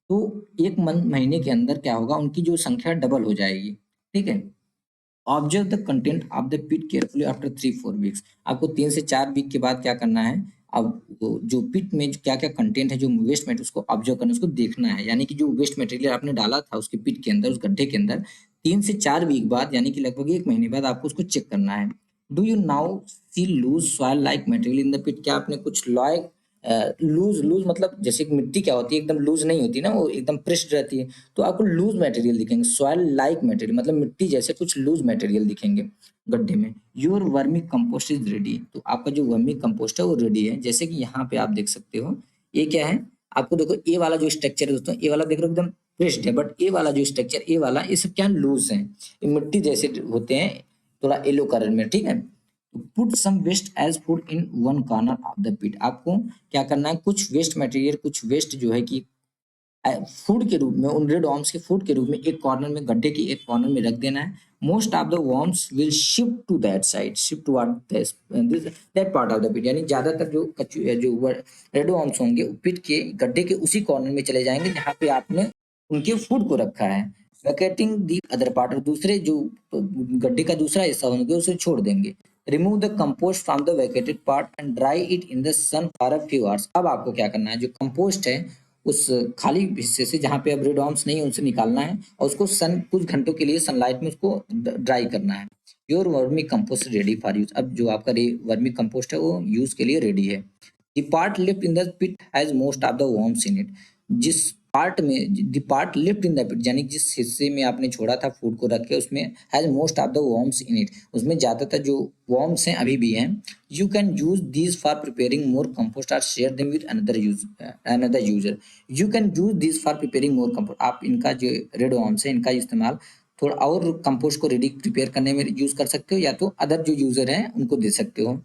तो एक महीने के अंदर क्या होगा, उनकी जो संख्या डबल हो जाएगी। ठीक है, observe the content of the pit carefully after 3-4 weeks, आपको 3 से 4 वीक के बाद क्या करना है, अब जो पिट में क्या क्या कंटेंट है, जो वेस्ट मटेरियल, उसको ऑब्जर्व करना, उसको देखना है। यानी कि जो वेस्ट मटेरियल आपने डाला था उसके पिट के अंदर, उस गड्ढे के अंदर, 3 से 4 वीक बाद यानी कि लगभग एक महीने बाद आपको उसको चेक करना है। Do you now see loose soil like material in the pit, क्या आपने कुछ लूज लूज मतलब जैसे कि मिट्टी क्या होती है एकदम लूज नहीं होती ना, वो एकदम प्रेस्ड रहती है, तो आपको लूज मटेरियल दिखेंगे। सॉइल लाइक मटेरियल मतलब मिट्टी जैसे कुछ लूज मटेरियल दिखेंगे गड्ढे में। Your vermi compost is ready, तो आपका जो वर्मी कंपोस्ट है वो रेडी है। जैसे कि यहाँ पे आप देख सकते हो ये क्या है, आपको देखो ए वाला जो स्ट्रक्चर है दोस्तों, ए वाला देख रहे हो एकदम प्रेस्ड है, बट ए वाला जो स्ट्रक्चर, ए वाला, ये सब क्या लूज है, ये मिट्टी जैसे होते हैं, थोड़ा येलो कलर में। ठीक है, put some waste as food in one corner of the pit, आपको क्या करना है, कुछ वेस्ट मटेरियल, कुछ वेस्ट जो है कि फूड के रूप में, उन रेड वर्म्स के फूड के रूप में एक कॉर्नर में, गड्ढे के एक कॉर्नर में रख देना है। Most of the worms will shift to that side, shift toward that part of the pit, यानी ज्यादातर जो रेड वर्म्स होंगे पिट के गड्ढे के उसी कॉर्नर में चले जाएंगे जहाँ पे आपने उनके फूड को रखा है। वैकेटिंग दी अदर पार्ट, और दूसरे जो गड्ढे का दूसरा हिस्सा होंगे उसे छोड़ देंगे। Remove the compost from the vacated part and dry it in the sun for a few hours, अब आपको क्या करना है, जो कंपोस्ट है उस खाली हिस्से से जहाँ पे अब रेड वर्म्स नहीं है उसे निकालना है और उसको कुछ घंटों के लिए सनलाइट में उसको ड्राई करना है। Your vermi compost ready for use, अब जो आपका वर्मी कंपोस्ट है वो यूज के लिए रेडी है। The part left in the pit has most of the worms in it, जिस पार्ट में the part left in the pit, यानी जिस हिस्से में आपने छोड़ा था फूड को रख के, उसमें has most of the worms in it, उसमें ज्यादातर जो वर्म्स हैं अभी भी हैं। You can use these for preparing more compost और share them with another user. You can use these for preparing more compost, आप इनका जो रेड वर्म्स है इनका इस्तेमाल थोड़ा और कंपोस्ट को रेडी प्रिपेयर करने में यूज कर सकते हो, या तो अदर जो यूजर हैं उनको दे सकते हो।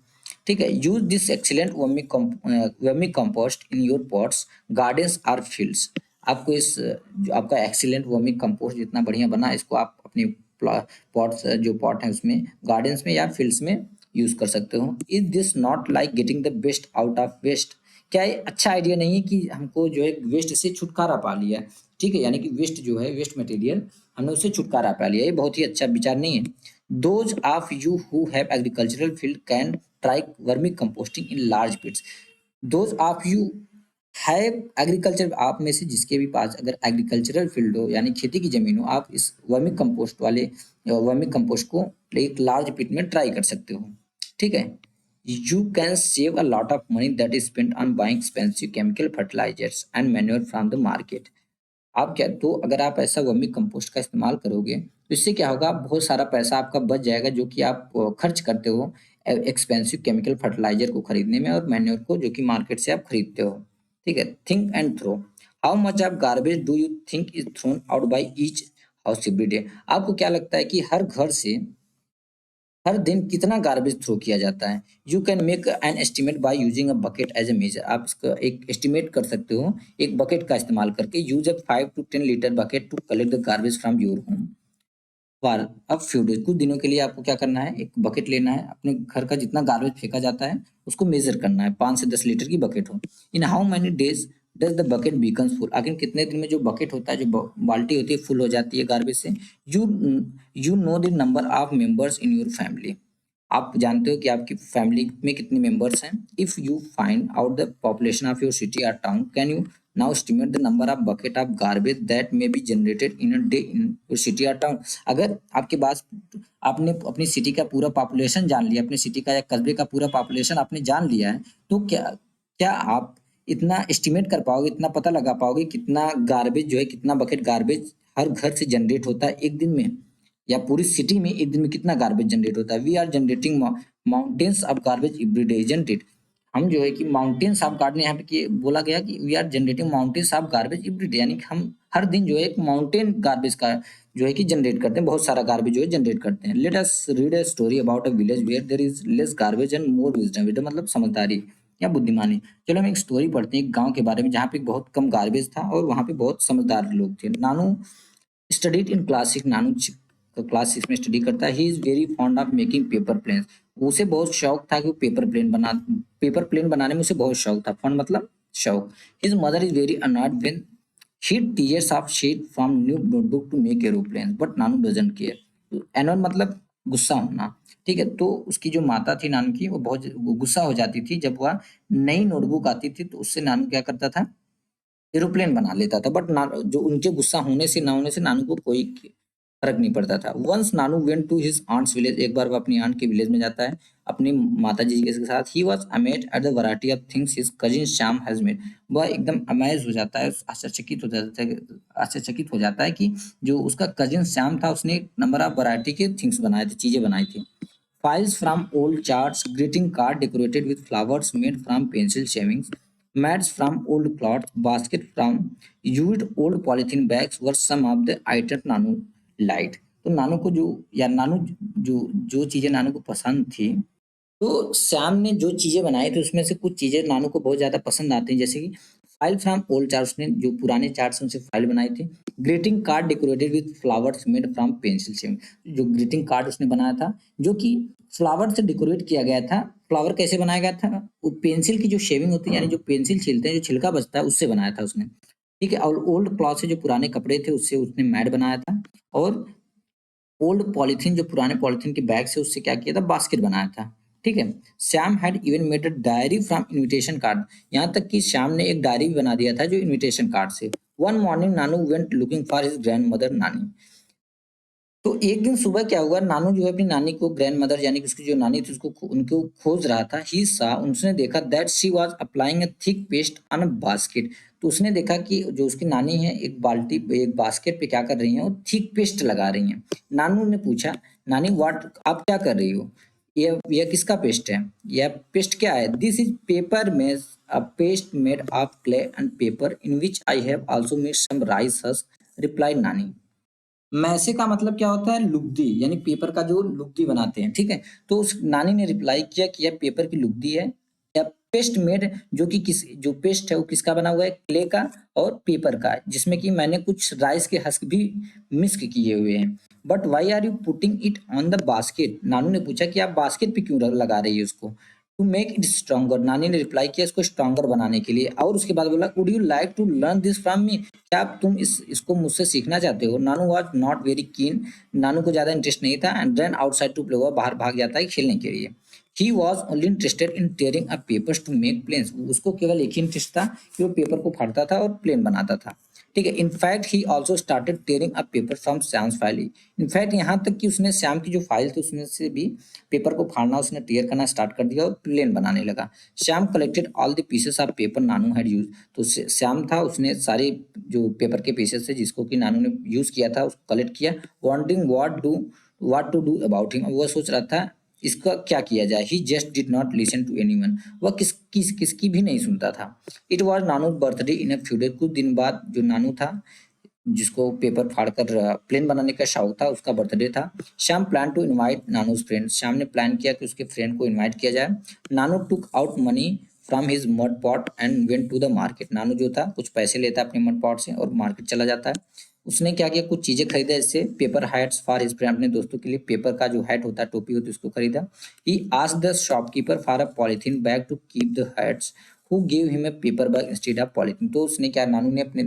ठीक है, use this excellent vermi compost in your pots, gardens और फील्ड्स। आपको जो आपका एक्सीलेंट वर्मी कंपोस्ट जितना बढ़िया बना, इसको आप अपने पॉट्स जो पॉट है उसमें, गार्डन्स में या फील्ड्स में यूज कर सकते हो। Is this not like getting the best out of waste? क्या ये अच्छा आइडिया नहीं है कि हमको जो है वेस्ट से छुटकारा पा लिया? ठीक है, यानी कि वेस्ट जो है, वेस्ट मटेरियल, हमने उससे छुटकारा पा लिया। ये बहुत ही अच्छा विचार नहीं है। Those of you who have agricultural field can try vermicomposting in large pits. Those of you have agriculture, आप में से जिसके भी पास अगर एग्रीकल्चरल फील्ड हो यानी खेती की जमीन हो, आप इस वर्मी कंपोस्ट वाले वर्मी कंपोस्ट को एक लार्ज पिट में ट्राई कर सकते हो। ठीक है, you can save a lot of money that is spent on buying expensive chemical fertilizers and manure from the market. आप क्या, तो अगर आप ऐसा वर्मी कंपोस्ट का इस्तेमाल करोगे तो इससे क्या होगा, बहुत सारा पैसा आपका बच जाएगा जो कि आप खर्च करते हो एक्सपेंसिव केमिकल फर्टिलाइजर को खरीदने में और मैन्योर को जो कि मार्केट से आप खरीदते हो। ठीक है, think and throw. How much of garbage do you think is thrown out by each house every day? आपको क्या लगता है कि हर घर से हर दिन कितना गार्बेज थ्रो किया जाता है? You can make an estimate by using a bucket as a measure. आप इसका एक एस्टिमेट कर सकते हो एक बकेट का इस्तेमाल करके। Use a 5 to 10 litre bucket to collect the garbage from your home for a few days. कुछ दिनों के लिए आपको क्या करना है, एक बकेट लेना है, अपने घर का जितना गार्बेज फेंका जाता है उसको मेजर करना है, 5 से 10 लीटर की बकेट हो। In how many days does the bucket becomes full? आखिर कितने दिन में जो बकेट होता है, जो बाल्टी होती है, फुल हो जाती है गार्बेज से? You you know the number of members in your family. आप जानते हो कि आपकी फैमिली में कितने मेंबर्स हैं? If you find out the population of your city और town, can you now estimate the number of bucket of garbage that may be generated in a day in your city or town? अगर आपके पास, आपने अपनी city का पूरा population जान लिया, अपनी सिटी का या कस्बे का पूरा पॉपुलेशन आपने जान लिया है, तो क्या क्या आप इतना एस्टिमेट कर पाओगे, इतना पता लगा पाओगे कितना गार्बेज जो है, कितना बकेट गार्बेज हर घर से जनरेट होता है एक दिन में, या पूरी सिटी में एक दिन में कितना गार्बेज जनरेट होता है? We are generating mountains of garbage every day, isn't it? हम जो है कि माउंटेन्स ऑफ गार्डन, यहाँ पे कि बोला गया कि we are generating mountains of garbage every day, यानी कि हम हर दिन जो है एक माउंटेन गार्बेज का जो है कि जनरेट करते हैं, बहुत सारा गार्बेज जो है जनरेट करते हैं। Let us read a story about a village where there is less garbage and more wisdom. Wisdom मतलब समझदारी या बुद्धिमानी। चलो हम एक स्टोरी पढ़ते हैं एक गांव के बारे में जहाँ पे बहुत कम गार्बेज था और वहाँ पे बहुत समझदार लोग थे। Nanu studied in class 6। Nanu class 6 में स्टडी करता है। He is very fond of making paper planes. उसे बहुत शौक था कि वो पेपर प्लेन बनाने में उसे बहुत शौक था। फन मतलब शौक। His mother is very annoyed when he tears off sheet from new notebook to make aeroplane, but Nanu doesn't care. Annoyed मतलब गुस्सा होना। ठीक है, तो उसकी जो माता थी नानू की, वो बहुत गुस्सा हो जाती थी जब वह नई नोटबुक आती थी, तो उससे नानू क्या करता था, एरोप्लेन बना लेता था। बट जो उनके गुस्सा होने से ना होने से नानू को कोई फर्क नहीं पड़ता था। Once Nanu went to his aunt's village. एक बार वो अपनी आंट के विलेज में जाता है अपनी माता जी के साथ। He was amazed at the variety of things his cousin Shyam has made. वह एकदम अमेज हो जाता है, आश्चर्यचकित हो जाता है कि जो उसका कजिन श्याम था उसने नंबर ऑफ वैरायटी के थिंग्स बनाए थे, चीजें बनाई थी। Files from old charts, greeting card decorated with flowers made from pencil shavings, mats from old cloth, basket from used old polythene bags were some of the items Nanu liked। तो नानू को जो, या नानू जो जो चीजें नानू को पसंद थी, तो श्याम ने जो चीजें बनाई थी उसमें से कुछ चीजें नानू को बहुत ज्यादा पसंद आती हैं, जैसे कि फाइल फ्रॉम ओल्ड चार्ट, उसने जो पुराने चार्ट से उनसे फाइल बनाई थी। Greeting card decorated with flowers made from pencil shaving. जो ग्रीटिंग कार्ड उसने बनाया था जो कि फ्लावर से डेकोरेट किया गया था। फ्लावर कैसे बनाया गया था? वो पेंसिल की जो शेविंग होती है, यानी जो पेंसिल छीलते हैं, जो छिलका बचता है, उससे बनाया था उसने। ठीक है, और ओल्ड क्लॉथ से, जो पुराने कपड़े थे, उससे उसने मैट बनाया था। और ओल्ड पॉलीथीन, जो पुराने पॉलीथीन के बैग से, उससे क्या किया था, बास्केट बनाया था। ठीक है, Shyam had even made a diary from invitation card. यहाँ तक कि श्याम ने एक डायरी भी बना दिया था जो इनविटेशन कार्ड से। One morning Nanu went looking for his grand mother नानी। तो एक दिन सुबह क्या हुआ, नानू जो है अपनी नानी को, ग्रैंड मदर यानी कि उसकी जो नानी थी उसको उनको खोज रहा था। ही सा उसने देखा that she was applying a thick paste on a basket. तो उसने देखा कि जो उसकी नानी है एक बास्केट पे क्या कर रही हैं, वो थिक पेस्ट लगा रही हैं। नानू ने पूछा, नानी व्हाट, आप क्या कर रही हो? यह किसका पेस्ट है? यह पेस्ट क्या है? This is paper mache, a paste made of clay and paper in which I have also made some rice husk, replied Nani. Mache का मतलब क्या होता है? लुगदी, यानी पेपर का जो लुगदी बनाते हैं, ठीक है? तो उस नानी ने रिप्लाई किया कि यह पेपर की लुगदी है, या पेस्ट मेड, जो कि किस जो पेस्ट है वो किसका बना हुआ है? क्ले का और पेपर का, जिसमें कि मैंने कुछ राइस के हस्क भी मिक्स किए हुए हैं। But why are you putting it on the basket? Nanu ने पूछा कि आप बास्केट पे क्यों लगा रही है उसको? टू मेक इट स्ट्रॉन्गर, नानी ने रिप्लाई किया इसको स्ट्रॉन्गर बनाने के लिए। और उसके बाद बोला, would you like to learn this from me? क्या तुम इसको मुझसे सीखना चाहते हो? नानू वाज नॉट वेरी कीन, नानू को ज्यादा इंटरेस्ट नहीं था। And run outside to play, वो बाहर भाग जाता है खेलने के लिए। He was only interested in tearing a papers to make planes, उसको केवल एक ही इंटरेस्ट था कि वो पेपर को फाड़ता था और प्लेन बनाता था, ठीक है? In fact he also started tearing a paper from Shyam's file. In fact यहाँ तक कि उसने श्याम की जो फाइल थी उसमें से भी पेपर को फाड़ना, उसने टेयर करना स्टार्ट कर दिया और प्लेन बनाने लगा। Shyam collected all the pieces of paper Nanu had use. तो श्याम था, उसने सारे जो पेपर के पीसेस थे जिसको कि नानू ने यूज किया था उसको कलेक्ट किया। Wanting what to do about him, वह सोच रहा था इसका क्या किया जाए। He just did not listen to anyone, वह किसकी भी नहीं सुनता था। It was Nanu birthday in a few days, कुछ दिन बाद जो नानू था जिसको पेपर फाड़कर प्लेन बनाने का शौक था, उसका बर्थडे था। Shyam plan to invite Nanu's friend, Shyam ने प्लान किया कि उसके फ्रेंड को इनवाइट किया जाए। Nanu took out money from his mud pot and went to the market, Nanu जो था कुछ पैसे लेता अपने मड पॉट से और मार्केट चला जाता है। उसने क्या किया, कुछ चीजें खरीदा, जैसे paper hats for his friend, अपने दोस्तों के लिए पेपर का जो हैट होता है, टोपी होती है, उसको खरीदा। He asked the shopkeeper for a polythene bag to keep the hats, who give him a paper bag instead of polythene. तो उसने क्या, नानू ने अपने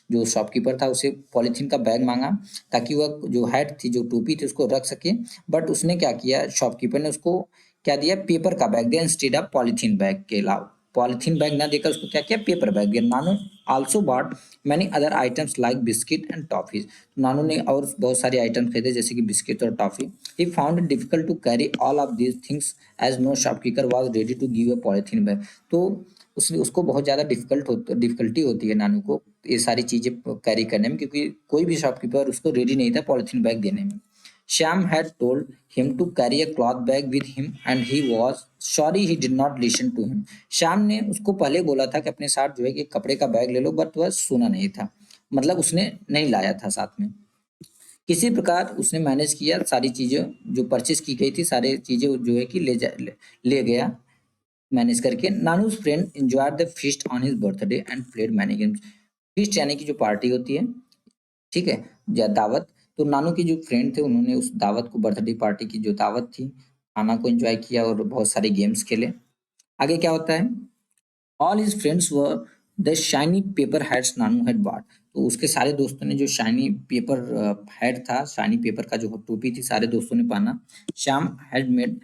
जो शॉपकीपर था उसे पॉलिथीन का बैग मांगा ताकि वह जो हैट थी, जो टोपी थी, उसको रख सके। बट उसने क्या किया, शॉपकीपर ने उसको क्या दिया, पेपर का बैग दिया इंस्टेड ऑफ पॉलिथीन बैग के अलावा। पॉलिथीन बैग ना देकर उसको क्या किया, पेपर बैग दिया। Nanu also bought many other items like biscuit and toffees, Nanu ने और बहुत सारे आइटम खरीदे जैसे कि बिस्किट और toffee. He found it difficult to carry all of these things as no shopkeeper was ready to give a polythene bag. तो उसने उसको बहुत ज़्यादा डिफ़िकल्टी होती है नानू को ये सारी चीज़ें कैरी करने में, क्योंकि कोई भी शॉपकीपर उसको रेडी नहीं था पॉलिथीन बैग देने में। Shyam had told him to carry a cloth bag with him and he was sorry he did not listen to him. Shyam ने उसको पहले बोला था कि अपने साथ जो है कि कपड़े का बैग ले लो, बट वह सुना नहीं था, मतलब उसने नहीं लाया था साथ में। किसी प्रकार उसने मैनेज किया, सारी चीज़ें जो परचेज़ की गई थी, सारी चीज़ें जो है कि ले गया मैनेज करके। Nanu's friend enjoyed the feast on his birthday and played many games. Feast यानी कि जो पार्टी होती है, ठीक है, या दावत। तो नानू के जो फ्रेंड थे उन्होंने उस दावत को, बर्थडे पार्टी की जो दावत थी, खाना को एंजॉय किया और बहुत सारे गेम्स खेले। आगे क्या होता है, all his friends wore the shiny paper hats Nanu had bought. तो उसके सारे दोस्तों ने जो शाइनी पेपर हैट था, शाइनी पेपर का जो टोपी थी, सारे दोस्तों ने पहना। Shyam had made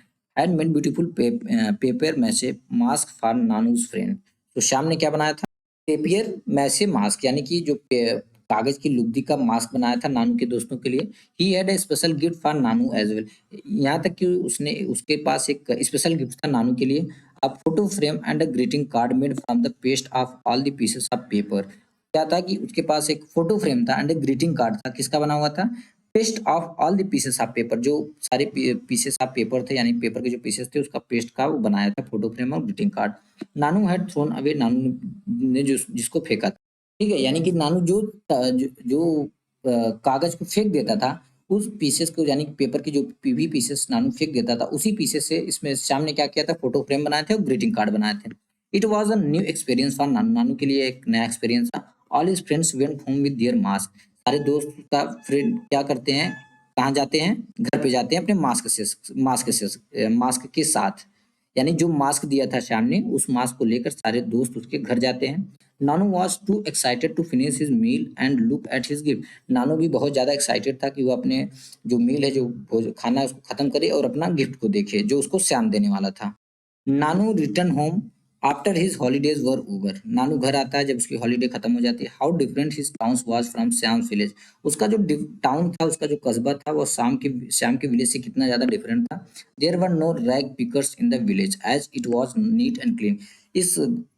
beautiful paper mache mask for Nanu's friend. तो श्याम ने क्या बनाया था, पेपियर मैसे मास्क, यानी कि जो कागज की लुगदी का मास्क बनाया था नानू के दोस्तों के लिए। He had a special gift for Nanu as well, यहाँ तक कि उसने उसके पास एक स्पेशल गिफ्ट था नानू के लिए। A photo frame and a greeting card made from the paste of all the pieces of paper। क्या था कि उसके पास एक फोटो फ्रेम था एंड ग्रीटिंग कार्ड था, किसका बना हुआ था, paste of all the pieces of paper, जो सारे पीसेस ऑफ पेपर थे यानी पेपर के जो पीसेस थे उसका पेस्ट का वो बनाया था फोटो फ्रेम और greeting card. Nanu had thrown away, Nanu ने जो जिसको फेंका था, ठीक है, यानी कि नानू कागज को फेंक देता था, उस पीसेस को यानी पेपर की जो पीवी पीसेस नानू फेंक देता था, उसी पीसेस से इसमें श्याम ने क्या किया था, फोटो फ्रेम बनाए थे और ग्रीटिंग कार्ड बनाए थे। It was a new experience for Nanu, Nanu के लिए एक नया एक्सपीरियंस था। All his friends went home with their mask, सारे दोस्त का फ्रेंड क्या करते हैं, कहाँ जाते हैं, घर पे जाते हैं अपने मास्क के साथ, यानी जो मास्क दिया था श्याम ने उस मास्क को लेकर सारे दोस्त उसके घर जाते हैं। Nanu was too excited to finish his meal and look at his gift, Nanu भी बहुत ज़्यादा एक्साइटेड था कि वो अपने जो मील है, जो खाना है, उसको खत्म करे और अपना गिफ्ट को देखे जो उसको श्याम देने वाला था। Nanu return home after his holidays were over, Nanu घर आता है जब उसकी हॉलीडे खत्म हो जाती है। How different his town was from Shyam's village, उसका जो टाउन था, उसका जो कस्बा था, वो श्याम के विलेज से कितना ज्यादा डिफरेंट था। There were no rag pickers in the village as it was neat and clean, इस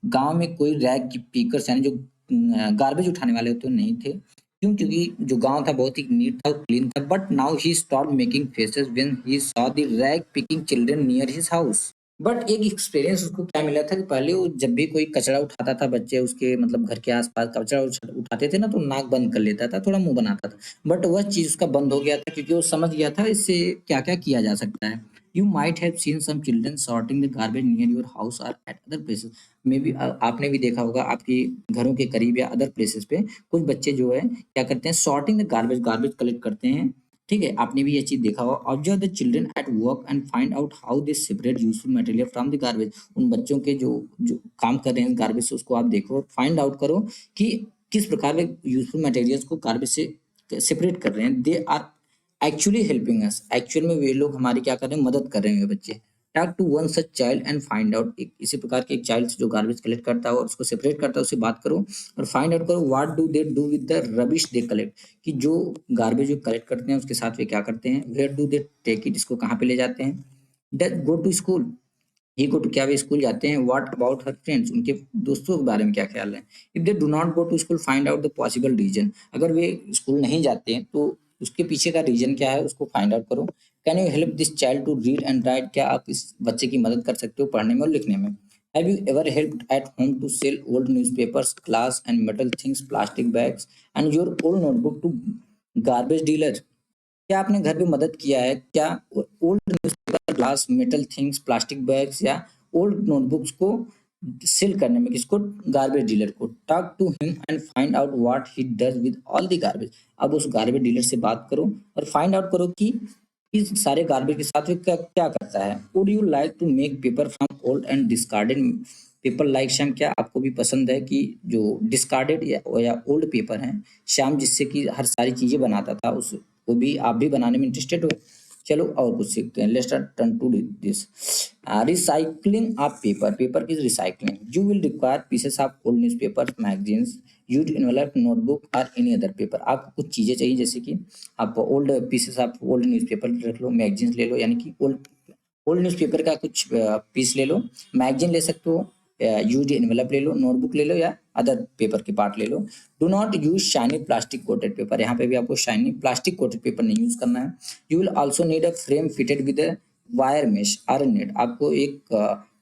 गांव में कोई रैग की पिकर्स यानी जो गार्बेज उठाने वाले होते नहीं थे। क्यों? क्योंकि जो गांव था बहुत ही नीट था, क्लीन था। But now he stop making faces when he saw the rag picking children near his house. But एक एक्सपीरियंस उसको क्या मिला था कि पहले वो जब भी कोई कचरा उठाता था, बच्चे उसके मतलब घर के आसपास कचरा उठाते थे ना, तो नाक बंद कर लेता था, थोड़ा मुंह बनाता था। बट वह चीज उसका बंद हो गया था क्योंकि वो समझ गया था इससे क्या क्या किया जा सकता है। You might have seen some children sorting the garbage near your house और at other places, maybe आपने भी देखा होगा आपके घरों के करीब या अदर प्लेसेस पे कुछ बच्चे जो है क्या करते हैं, sorting the garbage, garbage collect करते हैं। ठीक है, आपने भी ये चीज देखा होगा। Observe the children at work and find out how they separate useful material from the garbage, उन बच्चों के जो जो काम कर रहे हैं गार्बेज से, उसको आप देखो और फाइंड आउट करो कि किस प्रकार वे यूजफुल मटेरियल्स को गार्बेज से सेपरेट कर रहे हैं। They are actually helping us, actual में वे लोग हमारी क्या कर रहे हैं, मदद कर रहे हैं बच्चे। Talk to one such child and find out, इसी प्रकार के एक चाइल्ड जो गार्बेज कलेक्ट करता है और उसको सेपरेट करता है, उससे बात करो और फाइंड आउट करो what do they do with the rubbish they collect, कि जो गार्बेज जो कलेक्ट करते हैं उसके साथ वे क्या करते हैं। Where do they take it, इसको कहाँ पे ले जाते हैं। Does go to school, he go to, क्या वे स्कूल जाते हैं। व्हाट अबाउट हर फ्रेंड्स, उनके दोस्तों के बारे में क्या ख्याल है। If they do not go to school find out the possible reason, अगर वे स्कूल नहीं जाते हैं तो उसके पीछे का रीजन क्या है, उसको फाइंड आउट करो। Can you help this child to read and write, क्या आप इस बच्चे की मदद कर सकते हो पढ़ने में और लिखने में। Have you ever helped at home to sell old newspapers, glass and metal things, plastic bags and your old notebook to garbage dealer, क्या आपने घर पे मदद किया है क्या old newspaper, glass, metal things, plastic bags या ओल्ड नोटबुक्स को सेल करने में, किसको, गार्बेज डीलर को। Talk to him and find out what he does with all the garbage, अब उस गार्बेज डीलर से बात करो और फाइंड आउट करो कि इस सारे गार्बेज के साथ वो क्या क्या करता है। Would you like to make paper from old and discarded paper like Shyam, क्या आपको भी पसंद है कि जो डिस्कार्डेड या ओल्ड पेपर है श्याम जिससे कि हर सारी चीजें बनाता था, उस वो भी आप भी बनाने में इंटरेस्टेड हो। चलो और कुछ सीखते हैं। Let's turn to this recycling of paper, paper की recycling. You will require pieces of old newspaper, magazines, used envelope, notebook और एनी अदर पेपर, आपको कुछ चीजें चाहिए जैसे कि आप old pieces of old newspaper रख लो, मैगजीन्स ले लो, यानी कि ओल्ड ओल्ड न्यूज़पेपर का कुछ पीस ले लो, मैगजीन ले सकते हो, यूज्ड एनवेलप ले लो, नोटबुक ले लो या अदर पेपर के पार्ट ले लो। Do not use shiny plastic coated paper, यहाँ पे भी आपको शाइनी प्लास्टिक कोटेड पेपर नहीं यूज करना है। You will also need a frame fitted with a wire mesh और नेट, आपको एक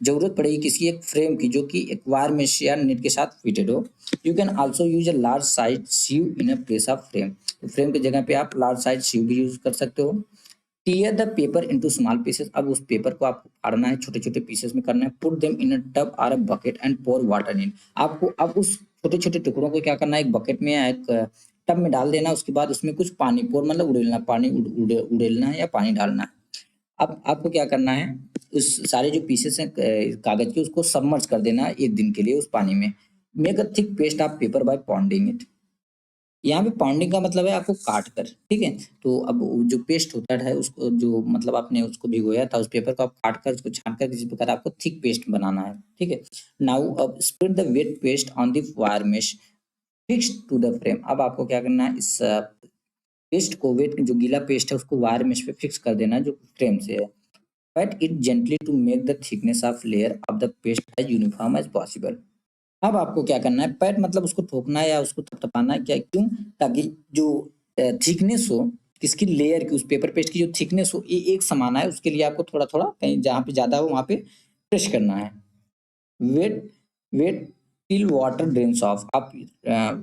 जरूरत पड़ेगी किसी एक फ्रेम की जो कि एक वायर मेश या नेट के साथ फिटेड हो। You can also use a large size sieve in a place of frame, तो फ्रेम की जगह पे आप लार्ज साइज सीव भी यूज कर सकते हो। Tier the paper into small pieces, अब उस पेपर को आपको फाड़ना है, छोटे छोटे पीसेस में करना है। Put them in a tub और a bucket and pour water in, आपको अब उस छोटे छोटे टुकड़ों को क्या करना है, एक बकेट में या एक टब में डाल देना, उसके बाद उसमें कुछ पानी पोर मतलब उड़ेलना, पानी उड़ेलना है या पानी डालना है। अब आपको क्या करना है, उस सारे जो पीसेस हैं कागज के, उसको सबमर्ज कर देना है एक दिन के लिए उस पानी में। Make a thick paste of paper by pounding it, यहाँ पे पाउंडिंग का मतलब है आपको काट कर, ठीक है। तो अब वो जो पेस्ट होता है उसको, जो मतलब आपने उसको भिगोया था उस पेपर को, आप काट कर उसको छान कर किसी प्रकार आपको थिक पेस्ट बनाना है, ठीक है। नाउ अब spread the wet paste on the wire mesh fix to the frame, अब आपको क्या करना है, इस पेस्ट को, वेट जो गीला पेस्ट है उसको वायर मेश पे फिक्स कर देना है जो फ्रेम से है। Pat it gently to make the thickness of layer of the paste as uniform as possible, अब आपको क्या करना है, पैट मतलब उसको ठोकना है या उसको थपथपाना है, क्या क्यों, ताकि जो थिकनेस हो, किसकी, लेयर की, उस पेपर पेस्ट की जो थिकनेस हो ये एक समान है, उसके लिए आपको थोड़ा थोड़ा कहीं जहाँ पे ज्यादा हो वहां पे प्रेस करना है। Wait wait till water drains off, आप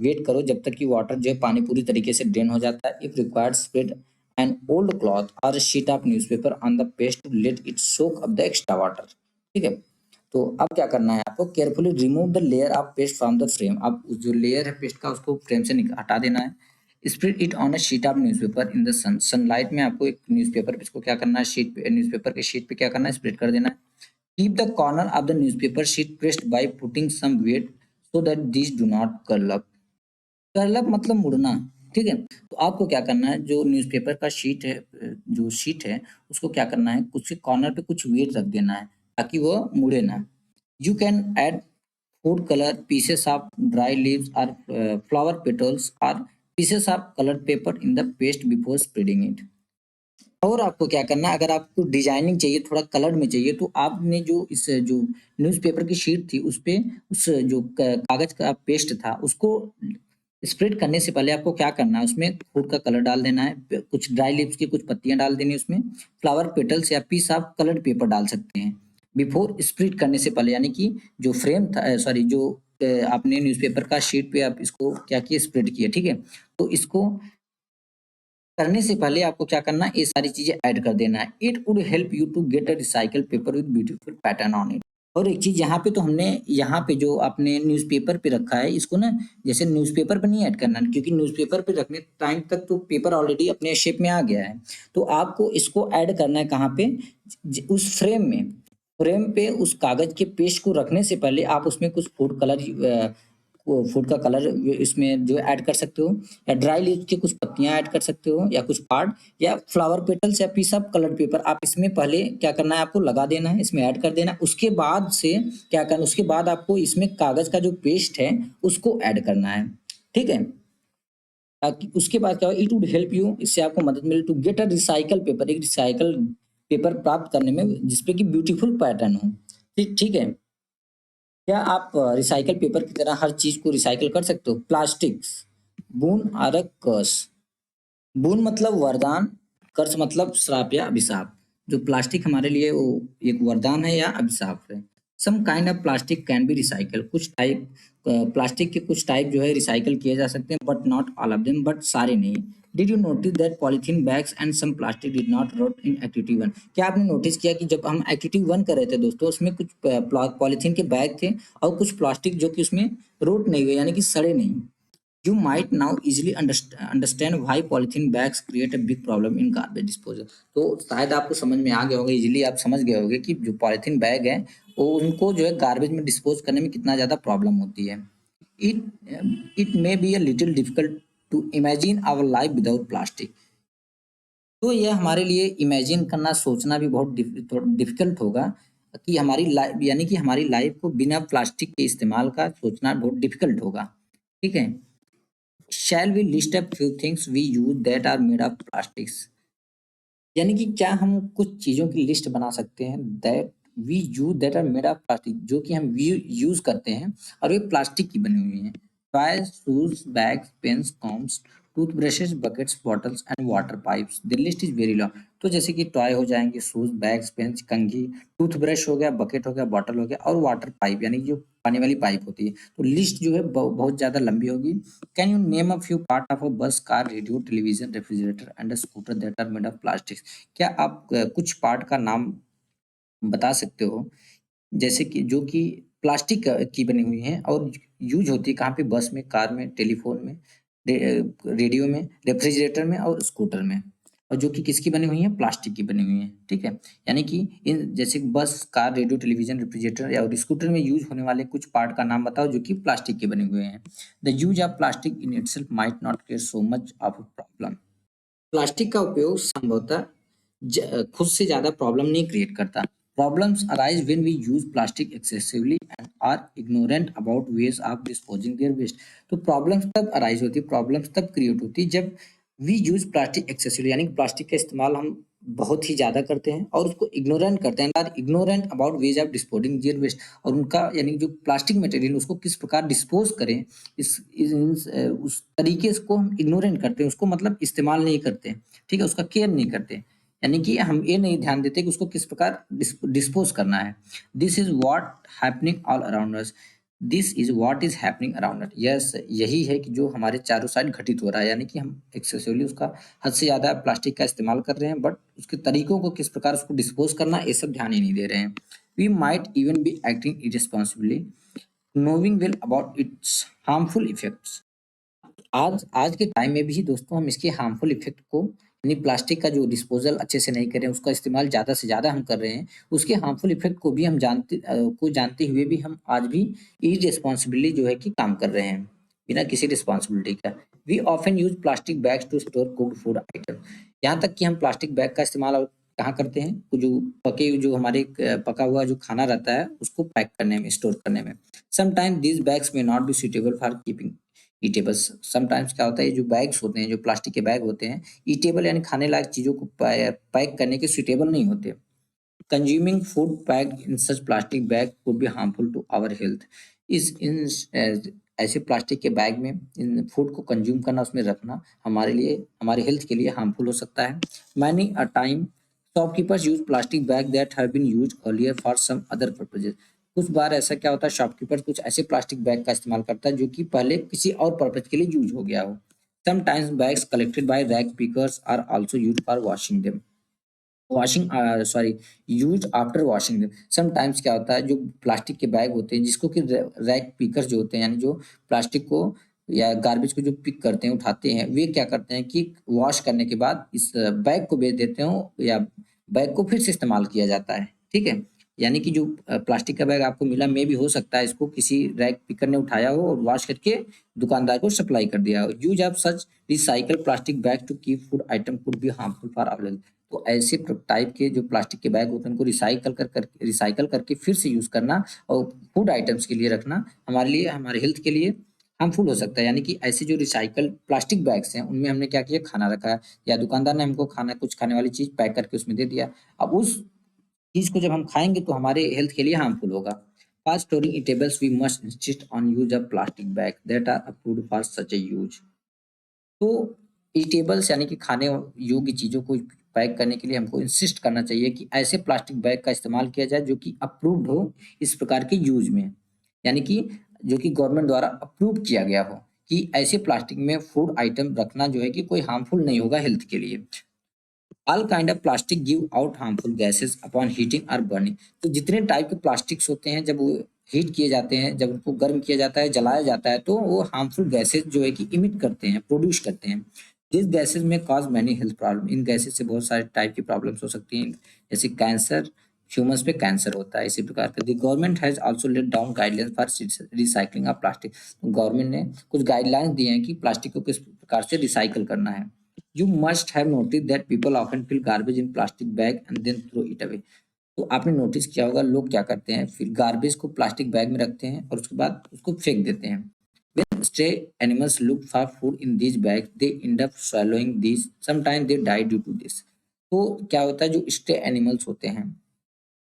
वेट करो जब तक कि वाटर जो है पानी पूरी तरीके से ड्रेन हो जाता है। If required spread an old cloth और sheet of newspaper on the paste to let it soak up the extra water, ठीक है। तो अब क्या करना है आपको, carefully remove the layer of paste from the frame, अब जो लेयर है पेस्ट का उसको फ्रेम से हटा देना है। Spread it on a sheet of newspaper in the sun, sunlight में आपको एक न्यूज़पेपर पे इसको क्या करना है, शीट पे, न्यूज़पेपर के शीट पे क्या करना है, स्प्रेड कर देना है। Keep the corner of the newspaper sheet pressed by putting some weight so that this do not curl up, curl up मतलब मुड़ना, ठीक है। तो आपको क्या करना है, जो न्यूज़पेपर का शीट है, जो शीट है उसको क्या करना है, उसके कॉर्नर पे कुछ वेट रख देना है ताकि वो मुड़े ना। You can add food color, pieces of dry leaves or flower petals or pieces of colored paper in the paste before spreading it. और आपको क्या करना है, अगर आपको डिजाइनिंग चाहिए, थोड़ा कलर में चाहिए, तो आपने जो न्यूज़पेपर की शीट थी, उस पे उस जो कागज का पेस्ट था, उसको स्प्रेड करने से पहले आपको क्या करना है, उसमें फूड का कलर डाल देना है, कुछ ड्राई लीव्स की कुछ पत्तियां डाल देनी है उसमें, फ्लावर पेटल्स या पीस ऑफ कलर्ड पेपर डाल सकते हैं बिफोर स्प्रेड करने से पहले, यानी कि जो फ्रेम था, सॉरी जो आपने न्यूज़पेपर का शीट पे आप इसको क्या किया, स्प्रेड किया, ठीक है। तो इसको करने से पहले आपको क्या करना है, ये सारी चीजें ऐड कर देना है। It would help you to get a recycle paper with beautiful pattern on it. और एक चीज यहाँ पे, तो हमने यहाँ पे जो आपने न्यूज़पेपर पे रखा है, इसको ना जैसे न्यूज़पेपर पे नहीं ऐड करना है, क्योंकि न्यूज़पेपर पे रखने टाइम तक तो पेपर ऑलरेडी अपने शेप में आ गया है। तो आपको इसको ऐड करना है कहाँ पे, उस फ्रेम में। फ्रेम पे उस कागज के पेस्ट को रखने से पहले आप उसमें कुछ फूड कलर, वो फूड का कलर इसमें जो ऐड कर सकते हो, या ड्राई लीव्स की कुछ पत्तियां ऐड कर सकते हो, या कुछ पार्ट, या फ्लावर पेटल्स या पीस ऑफ कलर्ड पेपर आप इसमें पहले क्या करना है, आपको लगा देना है, इसमें ऐड कर देना है। उसके बाद से क्या करना, उसके बाद आपको इसमें कागज का जो पेस्ट है उसको ऐड करना है, ठीक है। ताकि उसके बाद क्या हो, इट वुड हेल्प यू, इससे आपको मदद मिले to get a recycle paper, एक रिसाइकल पेपर प्राप्त करने में जिसपे कि ब्यूटीफुल पैटर्न हो। ठीक ठीक है। क्या आप रिसाइकल पेपर की तरह हर चीज को रिसाइकिल कर सकते हो? प्लास्टिक्स, बून आर अ कर्स। बून मतलब वरदान, कर्स मतलब श्राप या अभिशाप। जो प्लास्टिक हमारे लिए वो एक वरदान है या अभिशाप है। Some kind of plastic can be recycle, कुछ टाइप प्लास्टिक के कुछ टाइप जो है रिसाइकल किए जा सकते हैं, but not all of them, but सारे नहीं। Did you notice that polythene bags and some plastic did not rot in activity one? क्या आपने नोटिस किया कि जब हम एक्टिविटी वन कर रहे थे दोस्तों, उसमें कुछ पॉलीथीन के बैग थे और कुछ प्लास्टिक जो कि उसमें रोट नहीं हुए, यानी कि सड़े नहीं। You might now easily understand why polythene bags create a big problem in garbage disposal। तो शायद आपको समझ में आ गया होगा, इजीली आप समझ गए होंगे कि जो पॉलीथीन बैग है वो उनको जो है गार्बेज में डिस्पोज करने में कितना ज़्यादा प्रॉब्लम होती है। It may be a little difficult to imagine our life without plastic. तो यह हमारे लिए इमेजिन करना, सोचना भी बहुत डिफिकल्ट होगा कि हमारी लाइफ, यानी कि हमारी लाइफ को बिना प्लास्टिक के इस्तेमाल का सोचना बहुत डिफिकल्ट होगा, ठीक है। Shall we list a few things we use that are made of plastics? यानी कि क्या हम कुछ चीजों की लिस्ट बना सकते हैं that we use that are made of plastic, जो कि हम यूज करते हैं और वे प्लास्टिक की बनी हुई हैं। Toys, shoes, bags, pens, combs, toothbrushes, buckets, bottles and water pipes. The list is very long. तो जैसे कि टॉय हो जाएंगे, शूज, बैग्स, पेन्स, कंघी, टूथब्रश हो गया, बकेट हो गया, बॉटल हो गया, और वाटर पाइप यानी कि जो पानी वाली पाइप होती है। तो लिस्ट जो है बहुत ज्यादा लंबी होगी। Can you name a few part of a bus, car, radio, television, refrigerator and a scooter that are made of plastics? क्या आप कुछ पार्ट का नाम बता सकते हो, जैसे कि जो कि प्लास्टिक की बनी हुई हैं और यूज होती है कहाँ पे? बस में, कार में, टेलीफोन में, रेडियो में, रेफ्रिजरेटर में और स्कूटर में। और जो कि किसकी बनी हुई है? प्लास्टिक की बनी हुई है, ठीक है। यानी कि इन जैसे बस, कार, रेडियो, टेलीविजन, रेफ्रिजरेटर या और स्कूटर में यूज होने वाले कुछ पार्ट का नाम बताओ जो कि प्लास्टिक के बने हुए हैं। The use of plastic in itself might not create so much of a problem. Plastic का उपयोग संभवतः खुद से ज्यादा प्रॉब्लम नहीं क्रिएट करता। Problems arise when we use plastic excessively and are ignorant about ways of disposing their waste. तो problems तब अराइज होती है, प्रॉब्लम्स तब क्रिएट होती है जब वी यूज प्लास्टिक एक्सेसिवली, यानी कि प्लास्टिक का इस्तेमाल हम बहुत ही ज्यादा करते हैं और उसको इग्नोरेंट करते हैं, are ignorant about ways of disposing their waste. और उनका यानी कि जो प्लास्टिक मटेरियल उसको किस प्रकार डिस्पोज करें, उस तरीके को हम इग्नोरेंट करते हैं, उसको मतलब इस्तेमाल नहीं करते हैं, ठीक है, उसका केयर नहीं करते। यानी कि हम ये नहीं ध्यान देते कि उसको किस प्रकार डिस्पोज करना है। This is what happening all around us. This is what is happening around us. Yes, यही है कि जो हमारे चारों साइड घटित हो रहा है, यानी कि हम एक्सेसिवली उसका हद से ज्यादा प्लास्टिक का इस्तेमाल कर रहे हैं, बट उसके तरीकों को किस प्रकार उसको डिस्पोज करना, ये सब ध्यान ही नहीं दे रहे हैं। We might even be acting irresponsibly knowing well about its harmful effects. आज आज के टाइम में भी दोस्तों हम इसके हार्मफुल इफेक्ट को, यानी प्लास्टिक का जो डिस्पोजल अच्छे से नहीं कर रहे हैं, उसका इस्तेमाल ज़्यादा से ज़्यादा हम कर रहे हैं, उसके हार्मफुल इफेक्ट को भी हम जानते हुए भी हम आज भी इररिस्पांसिबली जो है कि काम कर रहे हैं, बिना किसी रिस्पांसिबिलिटी का। We often use plastic bags to store cooked food item. यहाँ तक कि हम प्लास्टिक बैग का इस्तेमाल कहाँ करते हैं? वो जो हमारे पका हुआ जो खाना रहता है उसको पैक करने में, स्टोर करने में। Sometime these bags may not be suitable for keeping eatables. Sometimes क्या होता है, ये जो बैग्स होते हैं, जो प्लास्टिक के बैग होते हैं, ईटेबल यानी खाने लायक चीज़ों को पैक करने के सूटेबल नहीं होते। Consuming food packed in such plastic bag could be harmful to our health. इस इन ऐसे प्लास्टिक के बैग में इन फूड को कंज्यूम करना, उसमें रखना हमारे लिए, हमारे हेल्थ के लिए हार्मफुल हो सकता है। Many a time shopkeepers use plastic bag that have been used earlier for some other purposes. कुछ बार ऐसा क्या होता है, शॉपकीपर कुछ ऐसे प्लास्टिक बैग का इस्तेमाल करता है जो कि पहले किसी और पर्पज के लिए यूज हो गया हो। Sometimes bags collected by rag pickers are also used for washing them. Washing sorry used after washing them. Sometimes क्या होता है, जो प्लास्टिक के बैग होते हैं जिसको कि रैक पिकर्स जो होते हैं, यानी जो प्लास्टिक को या गार्बेज को जो पिक करते हैं, उठाते हैं, वे क्या करते हैं कि वॉश करने के बाद इस बैग को बेच देते हो या बैग को फिर से इस्तेमाल किया जाता है। ठीक है, यानी कि जो प्लास्टिक का बैग आपको मिला, मे भी हो सकता है इसको किसी रैक पिकर ने उठाया हो और वॉश करके दुकानदार को सप्लाई कर दिया हो। Use of such recycle plastic bag to keep food item could be harmful for our. तो ऐसे टाइप के जो प्लास्टिक के बैग होते हैं उनको रिसाइकल करके फिर से यूज करना और फूड आइटम्स के लिए रखना हमारे लिए, हमारे हेल्थ के लिए हार्मफुल हो सकता है। यानी कि ऐसे जो रिसाइकल प्लास्टिक बैग्स हैं उनमें हमने क्या किया, खाना रखा है या दुकानदार ने हमको खाना, कुछ खाने वाली चीज पैक करके उसमें दे दिया। अब उस चीज को जब हम खाएंगे तो हमारे हेल्थ के लिए हार्मफुल होगा। For storing eatables we must insist on use of plastic bag that are approved for such a use. तो ईटेबल्स यानी कि खाने योग्य चीज़ों को पैक करने के लिए हमको इंसिस्ट करना चाहिए कि ऐसे प्लास्टिक बैग का इस्तेमाल किया जाए जो कि अप्रूव्ड हो इस प्रकार के यूज में, यानी कि जो कि गवर्नमेंट द्वारा अप्रूव किया गया हो कि ऐसे प्लास्टिक में फूड आइटम रखना जो है कि कोई हार्मफुल नहीं होगा हेल्थ के लिए। All kind of plastic give out harmful gases upon heating और बर्निंग। तो जितने टाइप के प्लास्टिक्स होते हैं, जब वो हीट किए जाते हैं, जब उनको गर्म किया जाता है, जलाया जाता है, तो वो हार्मफुल गैसेस जो है कि इमिट करते हैं, प्रोड्यूस करते हैं। दिस गैसेस में कॉज मैनी हेल्थ प्रॉब्लम। इन गैसेस से बहुत सारे टाइप की प्रॉब्लम्स हो सकती हैं, जैसे कैंसर, ह्यूमंस पे कैंसर होता है। इसी प्रकार का the government has also laid down guidelines for recycling of plastic. Government ने कुछ गाइडलाइंस दिए हैं कि प्लास्टिक को किस प्रकार से रिसाइकल करना है। You must have noticed that people often fill garbage in plastic bag and then throw it away. तो आपने नोटिस किया होगा लोग क्या करते हैं, फिर गार्बेज को प्लास्टिक बैग में रखते हैं और उसके बाद उसको फेंक देते हैं। When stray animals look for food in these bags, they end up swallowing these. Sometimes they die due to this. तो क्या होता है, जो स्ट्रे एनिमल्स होते हैं,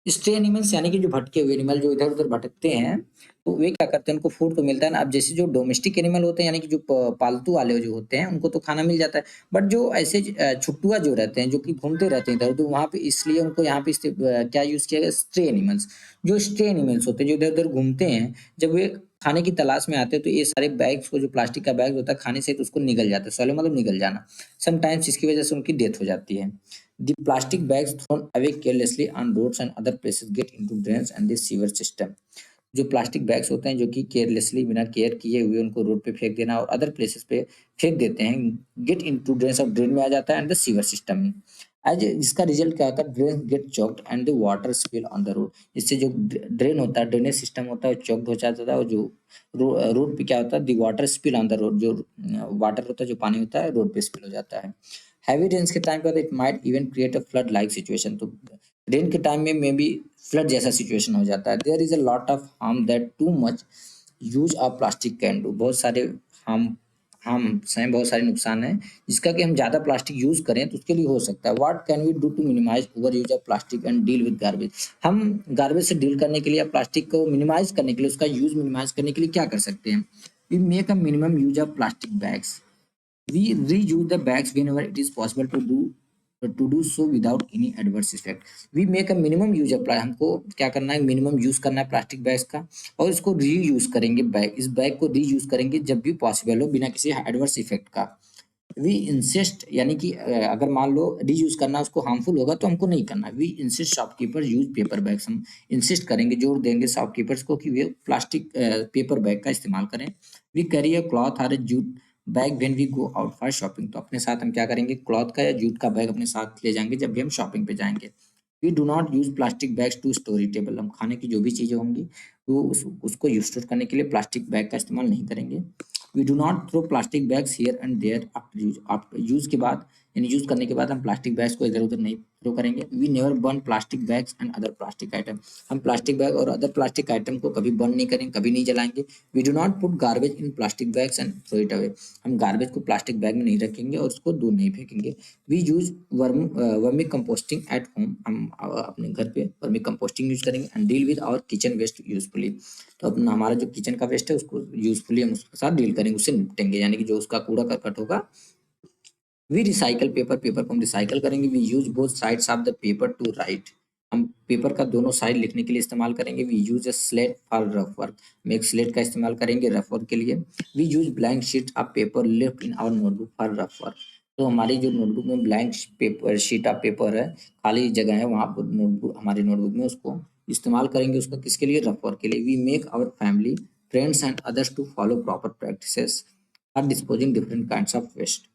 स्ट्रे एनिमल्स यानी कि जो भटके हुए एनिमल जो इधर-उधर भटकते हैं, तो वे क्या करते हैं, उनको फूड तो मिलता है ना। अब जैसे जो डोमेस्टिक एनिमल होते हैं, यानी कि जो पालतू वाले जो होते हैं, उनको तो खाना मिल जाता है। बट जो ऐसे छुट्टुआ जो रहते हैं, जो कि घूमते रहते हैं इधर-उधर, वहाँ पे इसलिए उनको यहाँ पे क्या यूज़ किया गया, स्ट्रे एनिमल्स। जो स्ट्रे एनिमल्स होते हैं, जो इधर-उधर घूमते हैं, जब वे खाने की तलाश में आते हैं, तो ये सारे बैग्स को, जो प्लास्टिक का बैग होता है, खाने से तो उसको निगल जाता है। स्वैलो मतलब निगल जाना। समटाइम्स इसकी वजह से उनकी डेथ हो जाती है। The plastic bags thrown away carelessly on roads and other places get into drains and the sewer system. जो प्लास्टिक बैग्स होते हैं, जो कि केयरलेसली, बिना केयर किए हुए उनको रोड पे फेंक देना और अदर प्लेसेस पे फेंक देते हैं, गेट इनटू ड्रेन्स, और ड्रेन में आ जाता है एंड द सीवर सिस्टम में। एज इसका रिजल्ट क्या होता है, drain get choked and the water spill on the road. इससे जो ड्रेन होता है, ड्रेनेज सिस्टम होता है, चॉक्ड हो जाता है, और जो रोड पे क्या होता है, the water spill on the road, जो वाटर होता है, जो पानी होता है, रोड पे स्पिल हो जाता है। हैवी रेन्स के टाइम पे it might even create a flood like situation. तो रेन के टाइम में मे बी फ्लड जैसा सिचुएशन हो जाता है। There is a lot of harm that too much use of plastic can do. बहुत सारे हार्म हार्म हैं, बहुत सारे नुकसान हैं जिसका कि हम ज़्यादा प्लास्टिक यूज़ करें तो उसके लिए हो सकता है। What can we do to minimise over use of plastic and deal with garbage. हम गार्बेज से डील करने के लिए या प्लास्टिक को मिनिमाइज करने के लिए, उसका यूज मिनिमाइज करने के लिए क्या कर सकते हैं। We make a minimum use of plastic bags. We reuse the bags whenever it is possible to do so without any adverse effect. We make a minimum use of हमको क्या करना है, मिनिमम यूज करना है plastic bags का, और इसको reuse करेंगे, बैग, इस बैग को रीयूज करेंगे जब भी पॉसिबल हो, बिना किसी एडवर्स इफेक्ट का। वी इंसिस्ट, यानी कि अगर मान लो रीयूज करना उसको हार्मफुल होगा तो हमको नहीं करना। We insist shopkeeper use paper bags. हम इंसिस्ट करेंगे, जोर देंगे शॉपकीपर्स को कि वे प्लास्टिक पेपर बैग का इस्तेमाल करें। वी कैरी अ क्लॉथ और a jute bag when we go out for shopping. तो अपने साथ हम क्या करेंगे, क्लॉथ का या जूट का बैग अपने साथ ले जाएंगे जब भी हम शॉपिंग पे जाएंगे। We do not use plastic bags to store table. हम खाने की जो भी चीज़ें होंगी वो उसको स्टोर करने के लिए प्लास्टिक बैग का इस्तेमाल नहीं करेंगे। We do not throw plastic bags here and there after use. After use के बाद यानी यूज करने के बाद हम प्लास्टिक बैग्स को इधर उधर नहीं थ्रो करेंगे। We never burn plastic bags and other plastic item, हम प्लास्टिक बैग और अदर प्लास्टिक आइटम को कभी बर्न नहीं करेंगे, कभी नहीं जलाएंगे। We do not put garbage in plastic bags and throw it away, हम गार्बेज को प्लास्टिक बैग में नहीं रखेंगे और उसको दूर नहीं फेंकेंगे। We use vermicomposting at home, हम अपने घर पे वर्मी कंपोस्टिंग यूज करेंगे। And deal with our kitchen waste usefully, तो अपना हमारा जो किचन का वेस्ट है उसको यूजफुली हम उसके साथ डील करेंगे, उससे निपटेंगे, यानी कि जो उसका कूड़ा करकट होगा। वी रिसाइकल पेपर, पेपर को हम रिसाइकल करेंगे। We use both sides of the paper to write, हम पेपर का दोनों साइड लिखने के लिए इस्तेमाल करेंगे। We use a slate for rough work, हम एक स्लेट का इस्तेमाल करेंगे रफ वर्क के लिए। We use blank sheet of paper left in our notebook for rough work, तो हमारी जो नोटबुक में blank paper sheet of paper है, खाली जगह है वहाँ पर नोटबुक, हमारी नोटबुक में उसको इस्तेमाल करेंगे, उसका किसके लिए, रफ वर्क के लिए। We make our family friends and others to follow proper practices for disposing different kinds of waste,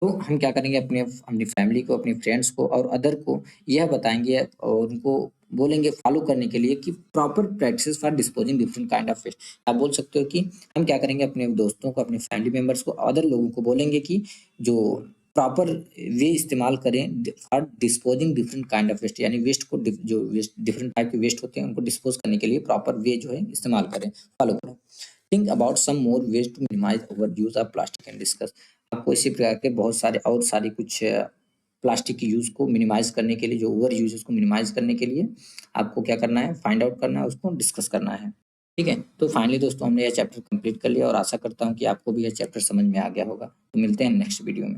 तो हम क्या करेंगे, अपने अपनी फैमिली को, अपने फ्रेंड्स को और अदर को यह बताएंगे और उनको बोलेंगे फॉलो करने के लिए कि proper practice for disposing different kind of waste. आप बोल सकते हो कि हम क्या करेंगे, अपने दोस्तों को, अपने फैमिली मेंबर्स को, अदर लोगों को बोलेंगे कि जो प्रॉपर वे इस्तेमाल करें for disposing different kind of waste, यानी वेस्ट को जो वेस्ट डिफरेंट टाइप के वेस्ट होते हैं उनको डिस्पोज करने के लिए प्रॉपर वे जो है इस्तेमाल करें, फॉलो करें। Think about some more ways to minimise over use of plastic and discuss, आपको इसी प्रकार के बहुत सारे और सारी कुछ प्लास्टिक की यूज़ को मिनिमाइज़ करने के लिए, जो ओवर यूज है उसको मिनिमाइज़ करने के लिए आपको क्या करना है, फाइंड आउट करना है, उसको डिस्कस करना है। ठीक है? तो फाइनली दोस्तों हमने यह चैप्टर कंप्लीट कर लिया और आशा करता हूँ कि आपको भी यह चैप्टर समझ में आ गया होगा। तो मिलते हैं नेक्स्ट वीडियो में।